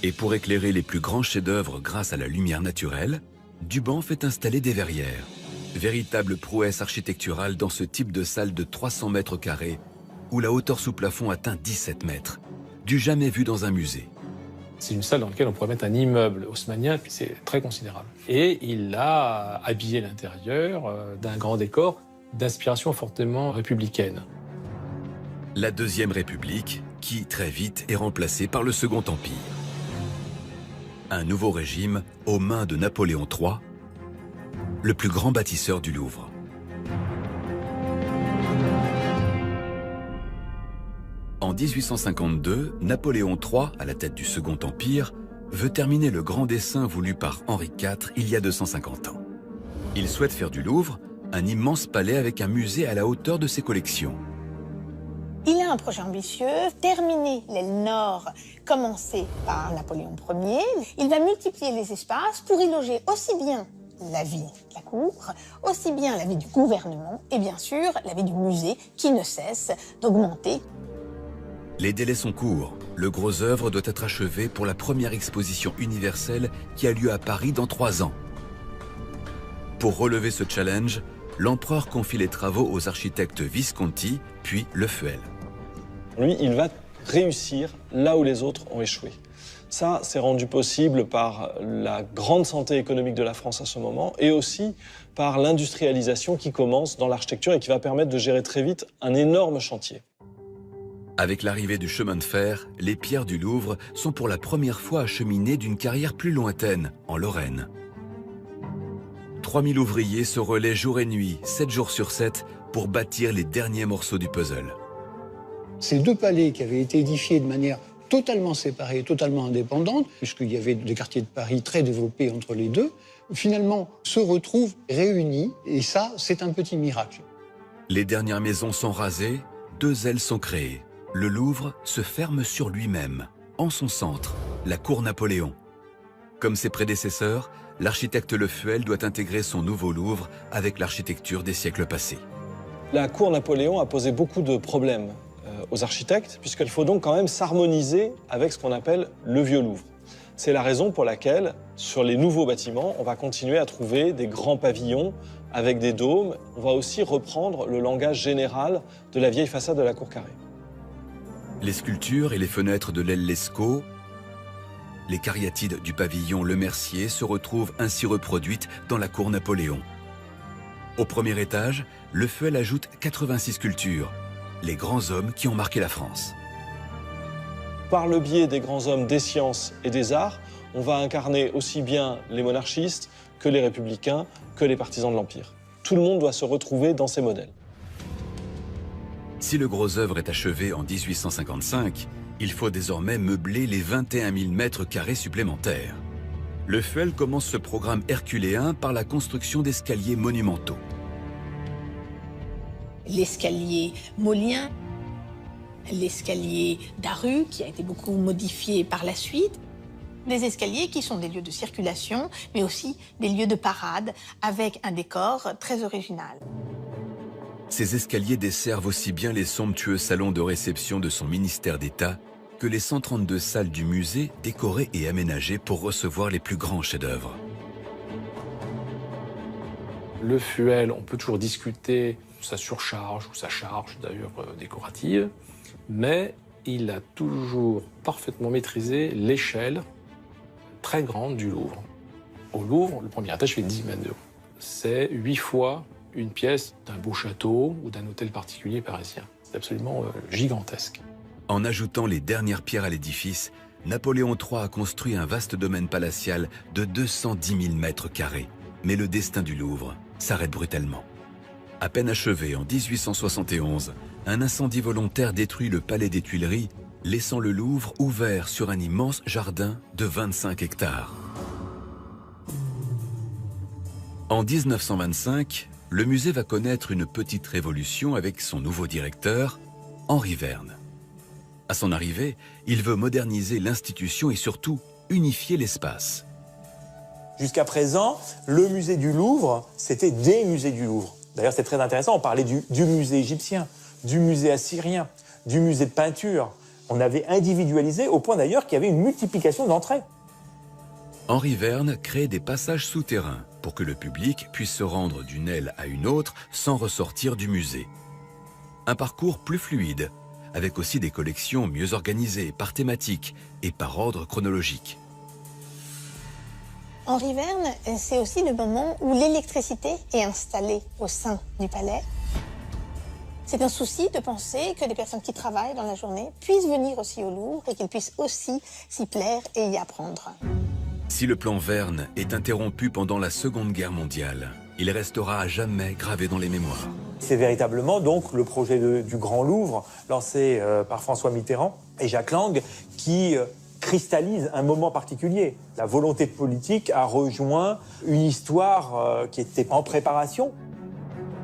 Et pour éclairer les plus grands chefs-d'œuvre grâce à la lumière naturelle, Duban fait installer des verrières. Véritable prouesse architecturale dans ce type de salle de 300 mètres carrés, où la hauteur sous plafond atteint 17 mètres. Du jamais vu dans un musée. C'est une salle dans laquelle on pourrait mettre un immeuble haussmannien, puis c'est très considérable. Et il a habillé l'intérieur d'un grand décor d'inspiration fortement républicaine. La Deuxième République, qui très vite est remplacée par le Second Empire. Un nouveau régime aux mains de Napoléon III, le plus grand bâtisseur du Louvre. En 1852, Napoléon III, à la tête du Second Empire, veut terminer le grand dessein voulu par Henri IV il y a 250 ans. Il souhaite faire du Louvre un immense palais avec un musée à la hauteur de ses collections. Il a un projet ambitieux, terminer l'aile nord commencée par Napoléon Ier. Il va multiplier les espaces pour y loger aussi bien la vie de la cour, aussi bien la vie du gouvernement et bien sûr la vie du musée qui ne cesse d'augmenter. Les délais sont courts. Le gros œuvre doit être achevé pour la première exposition universelle qui a lieu à Paris dans 3 ans. Pour relever ce challenge, l'empereur confie les travaux aux architectes Visconti, puis Le Fuel. Lui, il va réussir là où les autres ont échoué. Ça, c'est rendu possible par la grande santé économique de la France à ce moment et aussi par l'industrialisation qui commence dans l'architecture et qui va permettre de gérer très vite un énorme chantier. Avec l'arrivée du chemin de fer, les pierres du Louvre sont pour la première fois acheminées d'une carrière plus lointaine, en Lorraine. 3000 ouvriers se relaient jour et nuit, 7 jours sur 7, pour bâtir les derniers morceaux du puzzle. Ces deux palais qui avaient été édifiés de manière totalement séparée, totalement indépendante, puisqu'il y avait des quartiers de Paris très développés entre les deux, finalement se retrouvent réunis, et ça, c'est un petit miracle. Les dernières maisons sont rasées, 2 ailes sont créées. Le Louvre se ferme sur lui-même, en son centre, la cour Napoléon. Comme ses prédécesseurs, l'architecte Le Fuel doit intégrer son nouveau Louvre avec l'architecture des siècles passés. La cour Napoléon a posé beaucoup de problèmes aux architectes, puisqu'il faut donc quand même s'harmoniser avec ce qu'on appelle le Vieux Louvre. C'est la raison pour laquelle, sur les nouveaux bâtiments, on va continuer à trouver des grands pavillons avec des dômes. On va aussi reprendre le langage général de la vieille façade de la cour carrée. Les sculptures et les fenêtres de l'aile Lescaut, les cariatides du pavillon Le Mercier se retrouvent ainsi reproduites dans la cour Napoléon. Au premier étage, Le Fuel ajoute 86 sculptures, les grands hommes qui ont marqué la France. Par le biais des grands hommes des sciences et des arts, on va incarner aussi bien les monarchistes que les républicains, que les partisans de l'Empire. Tout le monde doit se retrouver dans ces modèles. Si le gros œuvre est achevé en 1855, il faut désormais meubler les 21 000 mètres carrés supplémentaires. Le Fuel commence ce programme herculéen par la construction d'escaliers monumentaux. L'escalier Molien, l'escalier Daru, qui a été beaucoup modifié par la suite. Des escaliers qui sont des lieux de circulation, mais aussi des lieux de parade, avec un décor très original. Ces escaliers desservent aussi bien les somptueux salons de réception de son ministère d'État que les 132 salles du musée décorées et aménagées pour recevoir les plus grands chefs-d'œuvre. Le Fuel, on peut toujours discuter sa surcharge ou sa charge d'ailleurs décorative, mais il a toujours parfaitement maîtrisé l'échelle très grande du Louvre. Au Louvre, le premier étage fait 10 mètres de haut. C'est 8 fois une pièce d'un beau château ou d'un hôtel particulier parisien. C'est absolument gigantesque. En ajoutant les dernières pierres à l'édifice, Napoléon III a construit un vaste domaine palatial de 210 000 mètres carrés. Mais le destin du Louvre s'arrête brutalement. À peine achevé en 1871, un incendie volontaire détruit le palais des Tuileries, laissant le Louvre ouvert sur un immense jardin de 25 hectares. En 1925, le musée va connaître une petite révolution avec son nouveau directeur, Henri Verne. À son arrivée, il veut moderniser l'institution et surtout unifier l'espace. Jusqu'à présent, le musée du Louvre, c'était des musées du Louvre. D'ailleurs, c'est très intéressant, on parlait du musée égyptien, du musée assyrien, du musée de peinture. On avait individualisé au point d'ailleurs qu'il y avait une multiplication d'entrées. Henri Verne crée des passages souterrains pour que le public puisse se rendre d'une aile à une autre sans ressortir du musée. Un parcours plus fluide, avec aussi des collections mieux organisées par thématique et par ordre chronologique. Henri Verne, c'est aussi le moment où l'électricité est installée au sein du palais. C'est un souci de penser que les personnes qui travaillent dans la journée puissent venir aussi au Louvre et qu'ils puissent aussi s'y plaire et y apprendre. Si le plan Verne est interrompu pendant la Seconde Guerre mondiale, il restera à jamais gravé dans les mémoires. C'est véritablement donc le projet du Grand Louvre, lancé par François Mitterrand et Jacques Lang, qui cristallise un moment particulier. La volonté politique a rejoint une histoire qui était en préparation.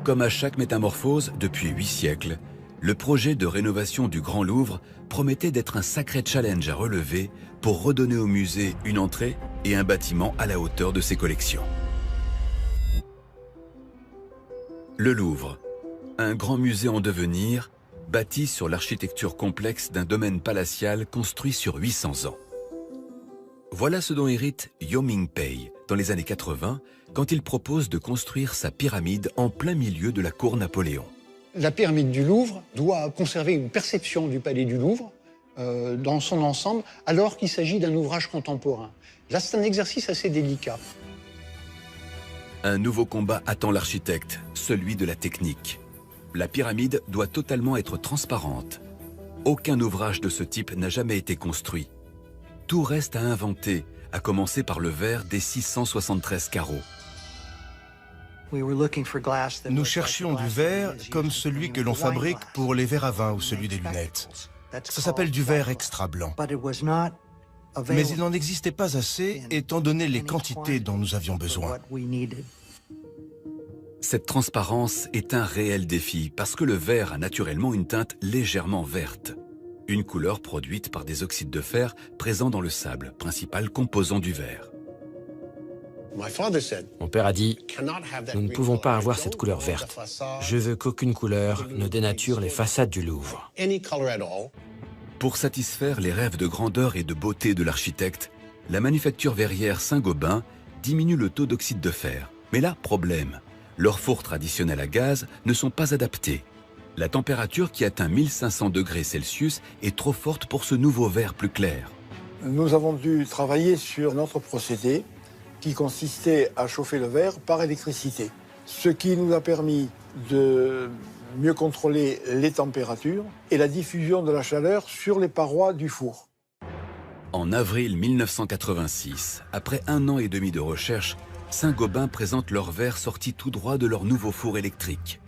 Comme à chaque métamorphose depuis 8 siècles, le projet de rénovation du Grand Louvre promettait d'être un sacré challenge à relever pour redonner au musée une entrée et un bâtiment à la hauteur de ses collections. Le Louvre, un grand musée en devenir, bâti sur l'architecture complexe d'un domaine palatial construit sur 800 ans. Voilà ce dont hérite Yo Ming-pei dans les années 80, quand il propose de construire sa pyramide en plein milieu de la cour Napoléon. La pyramide du Louvre doit conserver une perception du palais du Louvre dans son ensemble, alors qu'il s'agit d'un ouvrage contemporain. Là, c'est un exercice assez délicat. Un nouveau combat attend l'architecte, celui de la technique. La pyramide doit totalement être transparente. Aucun ouvrage de ce type n'a jamais été construit. Tout reste à inventer, à commencer par le verre des 673 carreaux. Nous cherchions du verre comme celui que l'on fabrique pour les verres à vin ou celui des lunettes. Ça s'appelle du verre extra blanc. Mais il n'en existait pas assez, étant donné les quantités dont nous avions besoin. Cette transparence est un réel défi parce que le verre a naturellement une teinte légèrement verte. Une couleur produite par des oxydes de fer présents dans le sable, principal composant du verre. Mon père a dit « Nous ne pouvons pas avoir cette couleur verte. Je veux qu'aucune couleur ne dénature les façades du Louvre. » Pour satisfaire les rêves de grandeur et de beauté de l'architecte, la manufacture verrière Saint-Gobain diminue le taux d'oxyde de fer. Mais là, problème. Leurs fours traditionnels à gaz ne sont pas adaptés. La température qui atteint 1500 degrés Celsius est trop forte pour ce nouveau verre plus clair. Nous avons dû travailler sur notre procédé qui consistait à chauffer le verre par électricité, ce qui nous a permis de mieux contrôler les températures et la diffusion de la chaleur sur les parois du four. En avril 1986, après 1 an et demi de recherche, Saint-Gobain présente leur verre sorti tout droit de leur nouveau four électrique.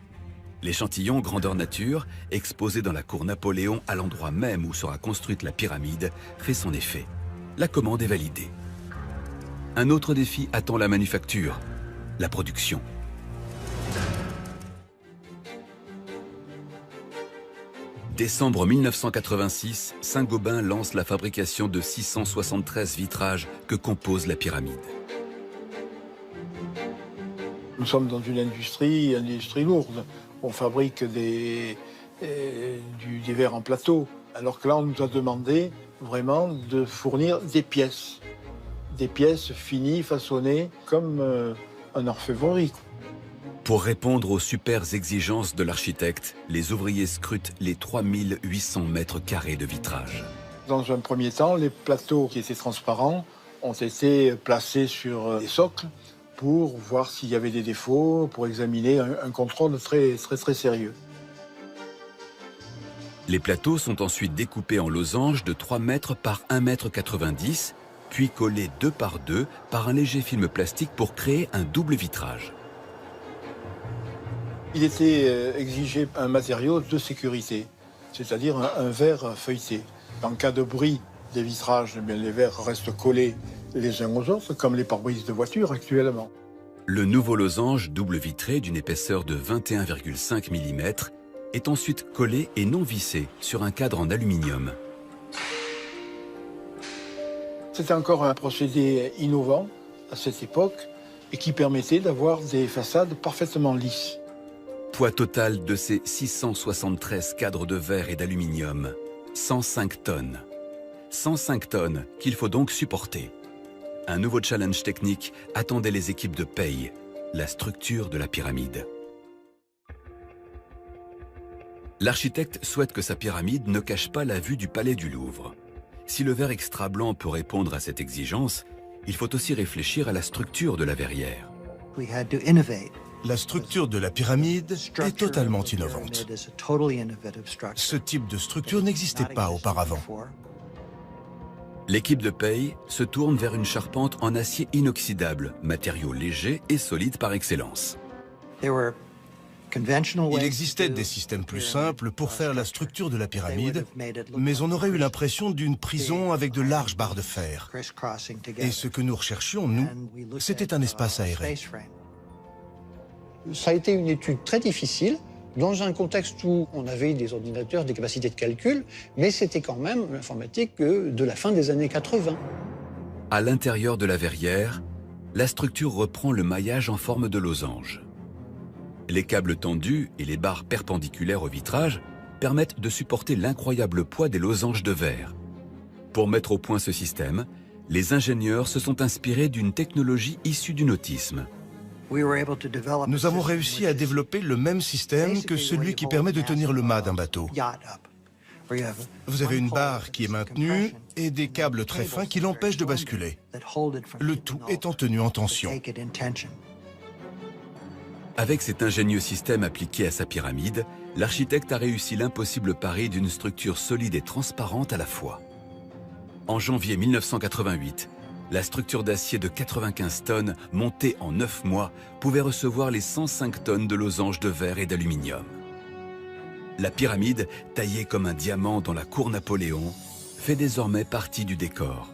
L'échantillon grandeur nature, exposé dans la cour Napoléon à l'endroit même où sera construite la pyramide, fait son effet. La commande est validée. Un autre défi attend la manufacture, la production. Décembre 1986, Saint-Gobain lance la fabrication de 673 vitrages que compose la pyramide. Nous sommes dans une industrie lourde. On fabrique des verres en plateau. Alors que là, on nous a demandé vraiment de fournir des pièces. Des pièces finies, façonnées, comme un orfèvrerie. Pour répondre aux super exigences de l'architecte, les ouvriers scrutent les 3800 mètres carrés de vitrage. Dans un premier temps, les plateaux qui étaient transparents ont été placés sur des socles pour voir s'il y avait des défauts, pour examiner un contrôle très sérieux. Les plateaux sont ensuite découpés en losanges de 3 mètres par 1,90 m, puis collés 2 par 2 par un léger film plastique pour créer un double vitrage. Il était exigé un matériau de sécurité, c'est-à-dire un verre feuilleté. En cas de bris des vitrages, les verres restent collés les uns aux autres, comme les pare-brises de voiture actuellement. Le nouveau losange double vitré d'une épaisseur de 21,5 mm est ensuite collé et non vissé sur un cadre en aluminium. C'était encore un procédé innovant à cette époque et qui permettait d'avoir des façades parfaitement lisses. Poids total de ces 673 cadres de verre et d'aluminium, 105 tonnes. 105 tonnes qu'il faut donc supporter. Un nouveau challenge technique attendait les équipes de Paye, la structure de la pyramide. L'architecte souhaite que sa pyramide ne cache pas la vue du palais du Louvre. Si le verre extra blanc peut répondre à cette exigence, il faut aussi réfléchir à la structure de la verrière. La structure de la pyramide est totalement innovante. Ce type de structure n'existait pas auparavant. L'équipe de Paye se tourne vers une charpente en acier inoxydable, matériau léger et solide par excellence. Il existait des systèmes plus simples pour faire la structure de la pyramide, mais on aurait eu l'impression d'une prison avec de larges barres de fer. Et ce que nous recherchions, nous, c'était un espace aéré. Ça a été une étude très difficile, dans un contexte où on avait des ordinateurs, des capacités de calcul, mais c'était quand même l'informatique de la fin des années 80. À l'intérieur de la verrière, la structure reprend le maillage en forme de losange. Les câbles tendus et les barres perpendiculaires au vitrage permettent de supporter l'incroyable poids des losanges de verre. Pour mettre au point ce système, les ingénieurs se sont inspirés d'une technologie issue du nautisme. Nous avons réussi à développer le même système que celui qui permet de tenir le mât d'un bateau. Vous avez une barre qui est maintenue et des câbles très fins qui l'empêchent de basculer. Le tout étant tenu en tension. Avec cet ingénieux système appliqué à sa pyramide, l'architecte a réussi l'impossible pari d'une structure solide et transparente à la fois. En janvier 1988, la structure d'acier de 95 tonnes, montée en 9 mois, pouvait recevoir les 105 tonnes de losanges de verre et d'aluminium. La pyramide, taillée comme un diamant dans la cour Napoléon, fait désormais partie du décor.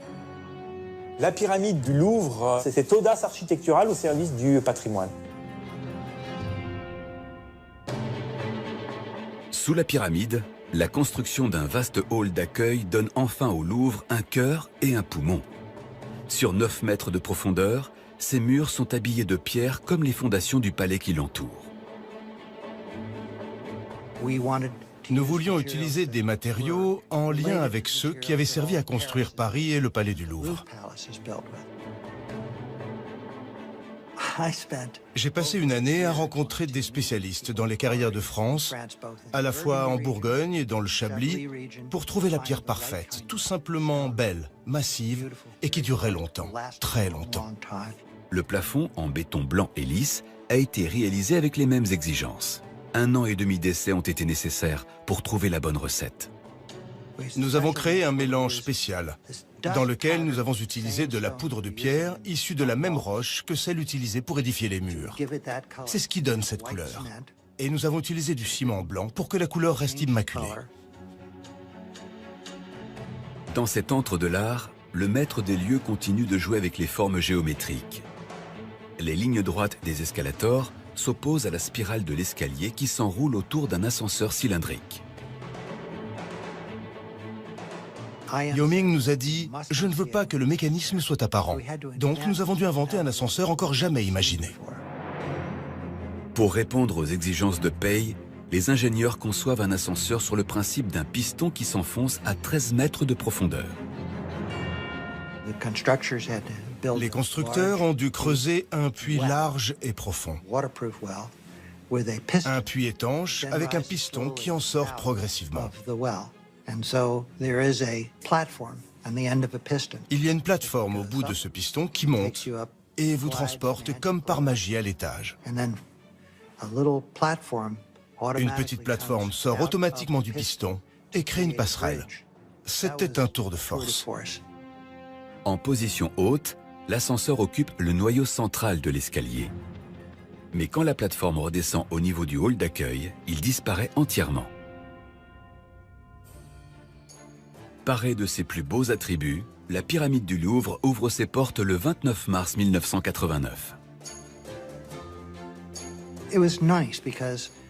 La pyramide du Louvre, c'est cette audace architecturale au service du patrimoine. Sous la pyramide, la construction d'un vaste hall d'accueil donne enfin au Louvre un cœur et un poumon. Sur 9 mètres de profondeur, ces murs sont habillés de pierre comme les fondations du palais qui l'entoure. Nous voulions utiliser des matériaux en lien avec ceux qui avaient servi à construire Paris et le palais du Louvre. J'ai passé une année à rencontrer des spécialistes dans les carrières de France, à la fois en Bourgogne et dans le Chablis, pour trouver la pierre parfaite, tout simplement belle, massive et qui durerait longtemps, très longtemps. Le plafond, en béton blanc et lisse, a été réalisé avec les mêmes exigences. 1 an et demi d'essais ont été nécessaires pour trouver la bonne recette. Nous avons créé un mélange spécial dans lequel nous avons utilisé de la poudre de pierre issue de la même roche que celle utilisée pour édifier les murs. C'est ce qui donne cette couleur. Et nous avons utilisé du ciment blanc pour que la couleur reste immaculée. Dans cet antre de l'art, le maître des lieux continue de jouer avec les formes géométriques. Les lignes droites des escalators s'opposent à la spirale de l'escalier qui s'enroule autour d'un ascenseur cylindrique. Yao Ming nous a dit « Je ne veux pas que le mécanisme soit apparent ». Donc nous avons dû inventer un ascenseur encore jamais imaginé. Pour répondre aux exigences de Pei, les ingénieurs conçoivent un ascenseur sur le principe d'un piston qui s'enfonce à 13 mètres de profondeur. Les constructeurs ont dû creuser un puits large et profond. Un puits étanche avec un piston qui en sort progressivement. Il y a une plateforme au bout de ce piston qui monte et vous transporte comme par magie à l'étage. Une petite plateforme sort automatiquement du piston et crée une passerelle. C'était un tour de force. En position haute, l'ascenseur occupe le noyau central de l'escalier. Mais quand la plateforme redescend au niveau du hall d'accueil, il disparaît entièrement. Parée de ses plus beaux attributs, la pyramide du Louvre ouvre ses portes le 29 mars 1989.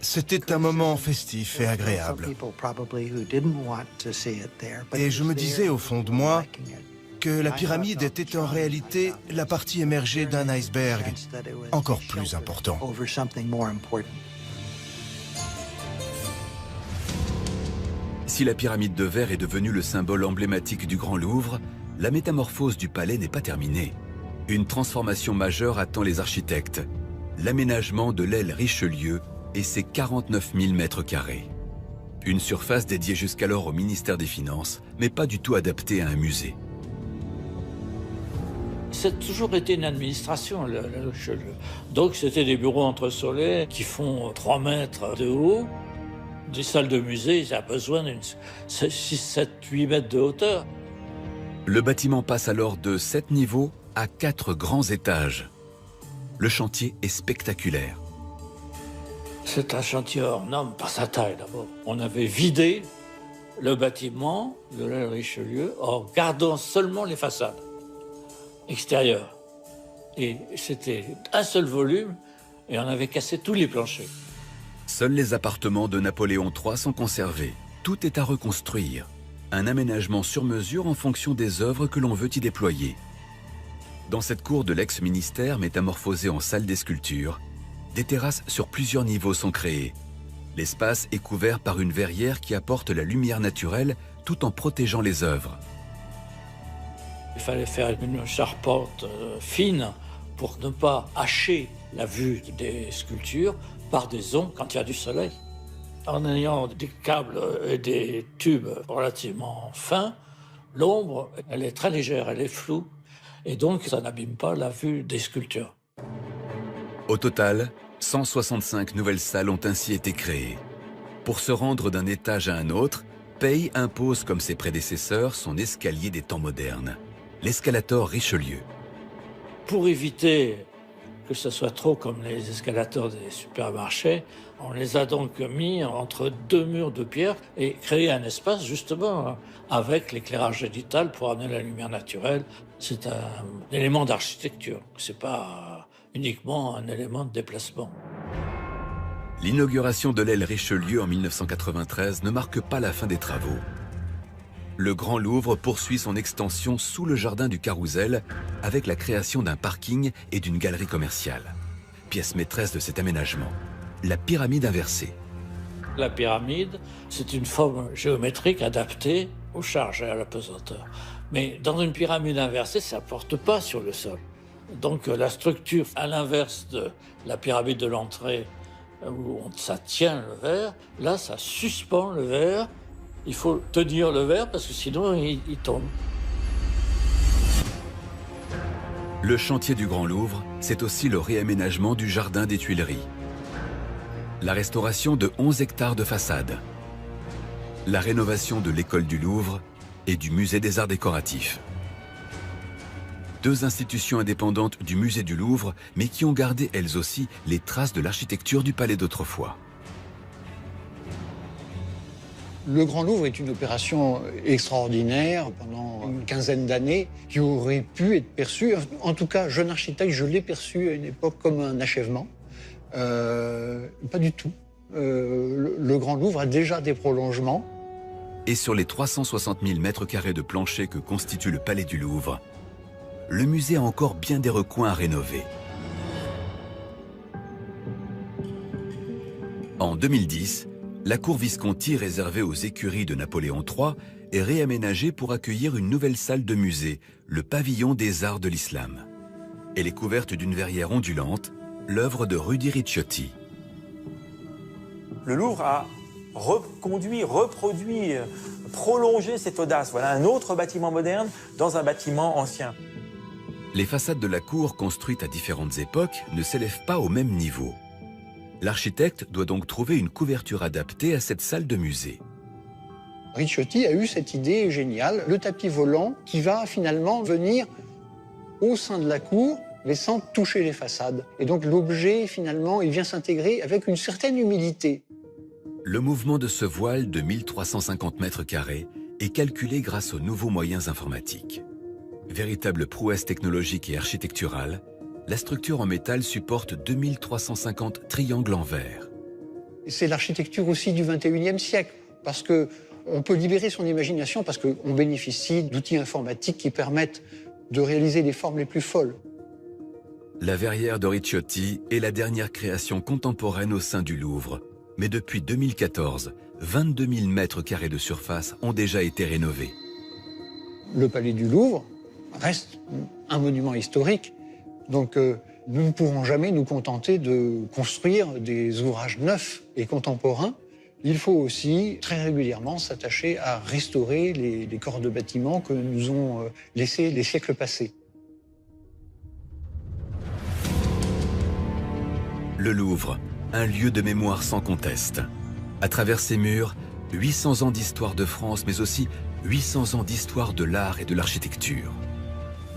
C'était un moment festif et agréable. Et je me disais au fond de moi que la pyramide était en réalité la partie émergée d'un iceberg encore plus important. Si la pyramide de verre est devenue le symbole emblématique du Grand Louvre, la métamorphose du palais n'est pas terminée. Une transformation majeure attend les architectes, l'aménagement de l'aile Richelieu et ses 49 000 mètres carrés. Une surface dédiée jusqu'alors au ministère des Finances, mais pas du tout adaptée à un musée. C'est toujours été une administration, le Richelieu. Donc c'était des bureaux entresolés qui font 3 mètres de haut. Des salles de musée, il y a besoin d'une 6, 7, 8 mètres de hauteur. Le bâtiment passe alors de 7 niveaux à 4 grands étages. Le chantier est spectaculaire. C'est un chantier hors norme par sa taille d'abord. On avait vidé le bâtiment de l'aile Richelieu en gardant seulement les façades extérieures. Et c'était un seul volume et on avait cassé tous les planchers. Seuls les appartements de Napoléon III sont conservés. Tout est à reconstruire. Un aménagement sur mesure en fonction des œuvres que l'on veut y déployer. Dans cette cour de l'ex-ministère métamorphosée en salle des sculptures, des terrasses sur plusieurs niveaux sont créées. L'espace est couvert par une verrière qui apporte la lumière naturelle tout en protégeant les œuvres. Il fallait faire une charpente fine pour ne pas hacher la vue des sculptures par des ombres quand il y a du soleil. En ayant des câbles et des tubes relativement fins, l'ombre, elle est très légère, elle est floue, et donc ça n'abîme pas la vue des sculptures. Au total, 165 nouvelles salles ont ainsi été créées. Pour se rendre d'un étage à un autre, Pei impose comme ses prédécesseurs son escalier des temps modernes, l'escalator Richelieu. Pour éviter que ce soit trop comme les escalators des supermarchés, on les a donc mis entre 2 murs de pierre et créé un espace justement avec l'éclairage végétal pour amener la lumière naturelle. C'est un élément d'architecture, c'est pas uniquement un élément de déplacement. L'inauguration de l'aile Richelieu en 1993 ne marque pas la fin des travaux. Le Grand Louvre poursuit son extension sous le jardin du Carrousel avec la création d'un parking et d'une galerie commerciale. Pièce maîtresse de cet aménagement, la pyramide inversée. La pyramide, c'est une forme géométrique adaptée aux charges et à la pesanteur. Mais dans une pyramide inversée, ça ne porte pas sur le sol. Donc la structure, à l'inverse de la pyramide de l'entrée, où ça tient le verre, là, ça suspend le verre. Il faut tenir le verre parce que sinon, il tombe. Le chantier du Grand Louvre, c'est aussi le réaménagement du jardin des Tuileries. La restauration de 11 hectares de façade. la rénovation de l'école du Louvre et du musée des arts décoratifs. Deux institutions indépendantes du musée du Louvre, mais qui ont gardé elles aussi les traces de l'architecture du palais d'autrefois. Le Grand Louvre est une opération extraordinaire pendant une quinzaine d'années qui aurait pu être perçue, en tout cas, jeune architecte, je l'ai perçu à une époque comme un achèvement. Pas du tout. Le Grand Louvre a déjà des prolongements. Et sur les 360 000 mètres carrés de plancher que constitue le palais du Louvre, le musée a encore bien des recoins à rénover. En 2010, la cour Visconti, réservée aux écuries de Napoléon III, est réaménagée pour accueillir une nouvelle salle de musée, le pavillon des arts de l'islam. Elle est couverte d'une verrière ondulante, l'œuvre de Rudy Ricciotti. Le Louvre a reconduit, reproduit, prolongé cette audace. Voilà un autre bâtiment moderne dans un bâtiment ancien. Les façades de la cour, construites à différentes époques, ne s'élèvent pas au même niveau. L'architecte doit donc trouver une couverture adaptée à cette salle de musée. Ricciotti a eu cette idée géniale, le tapis volant qui va finalement venir au sein de la cour, mais sans toucher les façades. Et donc l'objet, finalement, il vient s'intégrer avec une certaine humilité. Le mouvement de ce voile de 1350 mètres carrés est calculé grâce aux nouveaux moyens informatiques. Véritable prouesse technologique et architecturale, la structure en métal supporte 2350 triangles en verre. C'est l'architecture aussi du XXIe siècle, parce qu'on peut libérer son imagination, parce qu'on bénéficie d'outils informatiques qui permettent de réaliser les formes les plus folles. La verrière de Ricciotti est la dernière création contemporaine au sein du Louvre. Mais depuis 2014, 22 000 mètres carrés de surface ont déjà été rénovés. Le palais du Louvre reste un monument historique. Donc nous ne pourrons jamais nous contenter de construire des ouvrages neufs et contemporains. Il faut aussi très régulièrement s'attacher à restaurer les corps de bâtiments que nous ont laissés les siècles passés. Le Louvre, un lieu de mémoire sans conteste. À travers ses murs, 800 ans d'histoire de France, mais aussi 800 ans d'histoire de l'art et de l'architecture.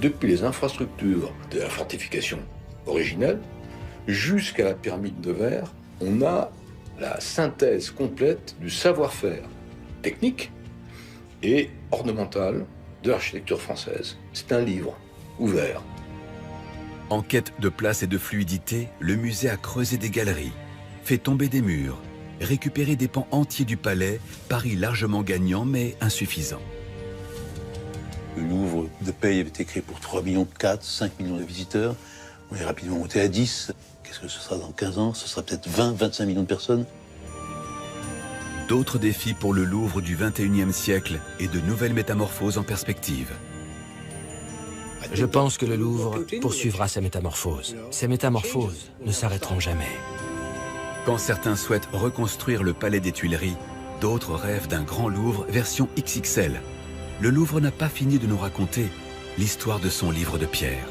Depuis les infrastructures de la fortification originelle jusqu'à la pyramide de verre, on a la synthèse complète du savoir-faire technique et ornemental de l'architecture française. C'est un livre ouvert. En quête de place et de fluidité, le musée a creusé des galeries, fait tomber des murs, récupéré des pans entiers du palais, pari largement gagnant mais insuffisant. Le Louvre de Paye avait été créé pour 3,4 millions, 5 millions de visiteurs. On est rapidement monté à 10. Qu'est-ce que ce sera dans 15 ans? Ce sera peut-être 20, 25 millions de personnes. D'autres défis pour le Louvre du XXIe siècle et de nouvelles métamorphoses en perspective. Je pense que le Louvre poursuivra sa métamorphose. Ces métamorphoses ne s'arrêteront jamais. Quand certains souhaitent reconstruire le palais des Tuileries, d'autres rêvent d'un grand Louvre version XXL. Le Louvre n'a pas fini de nous raconter l'histoire de son livre de pierre.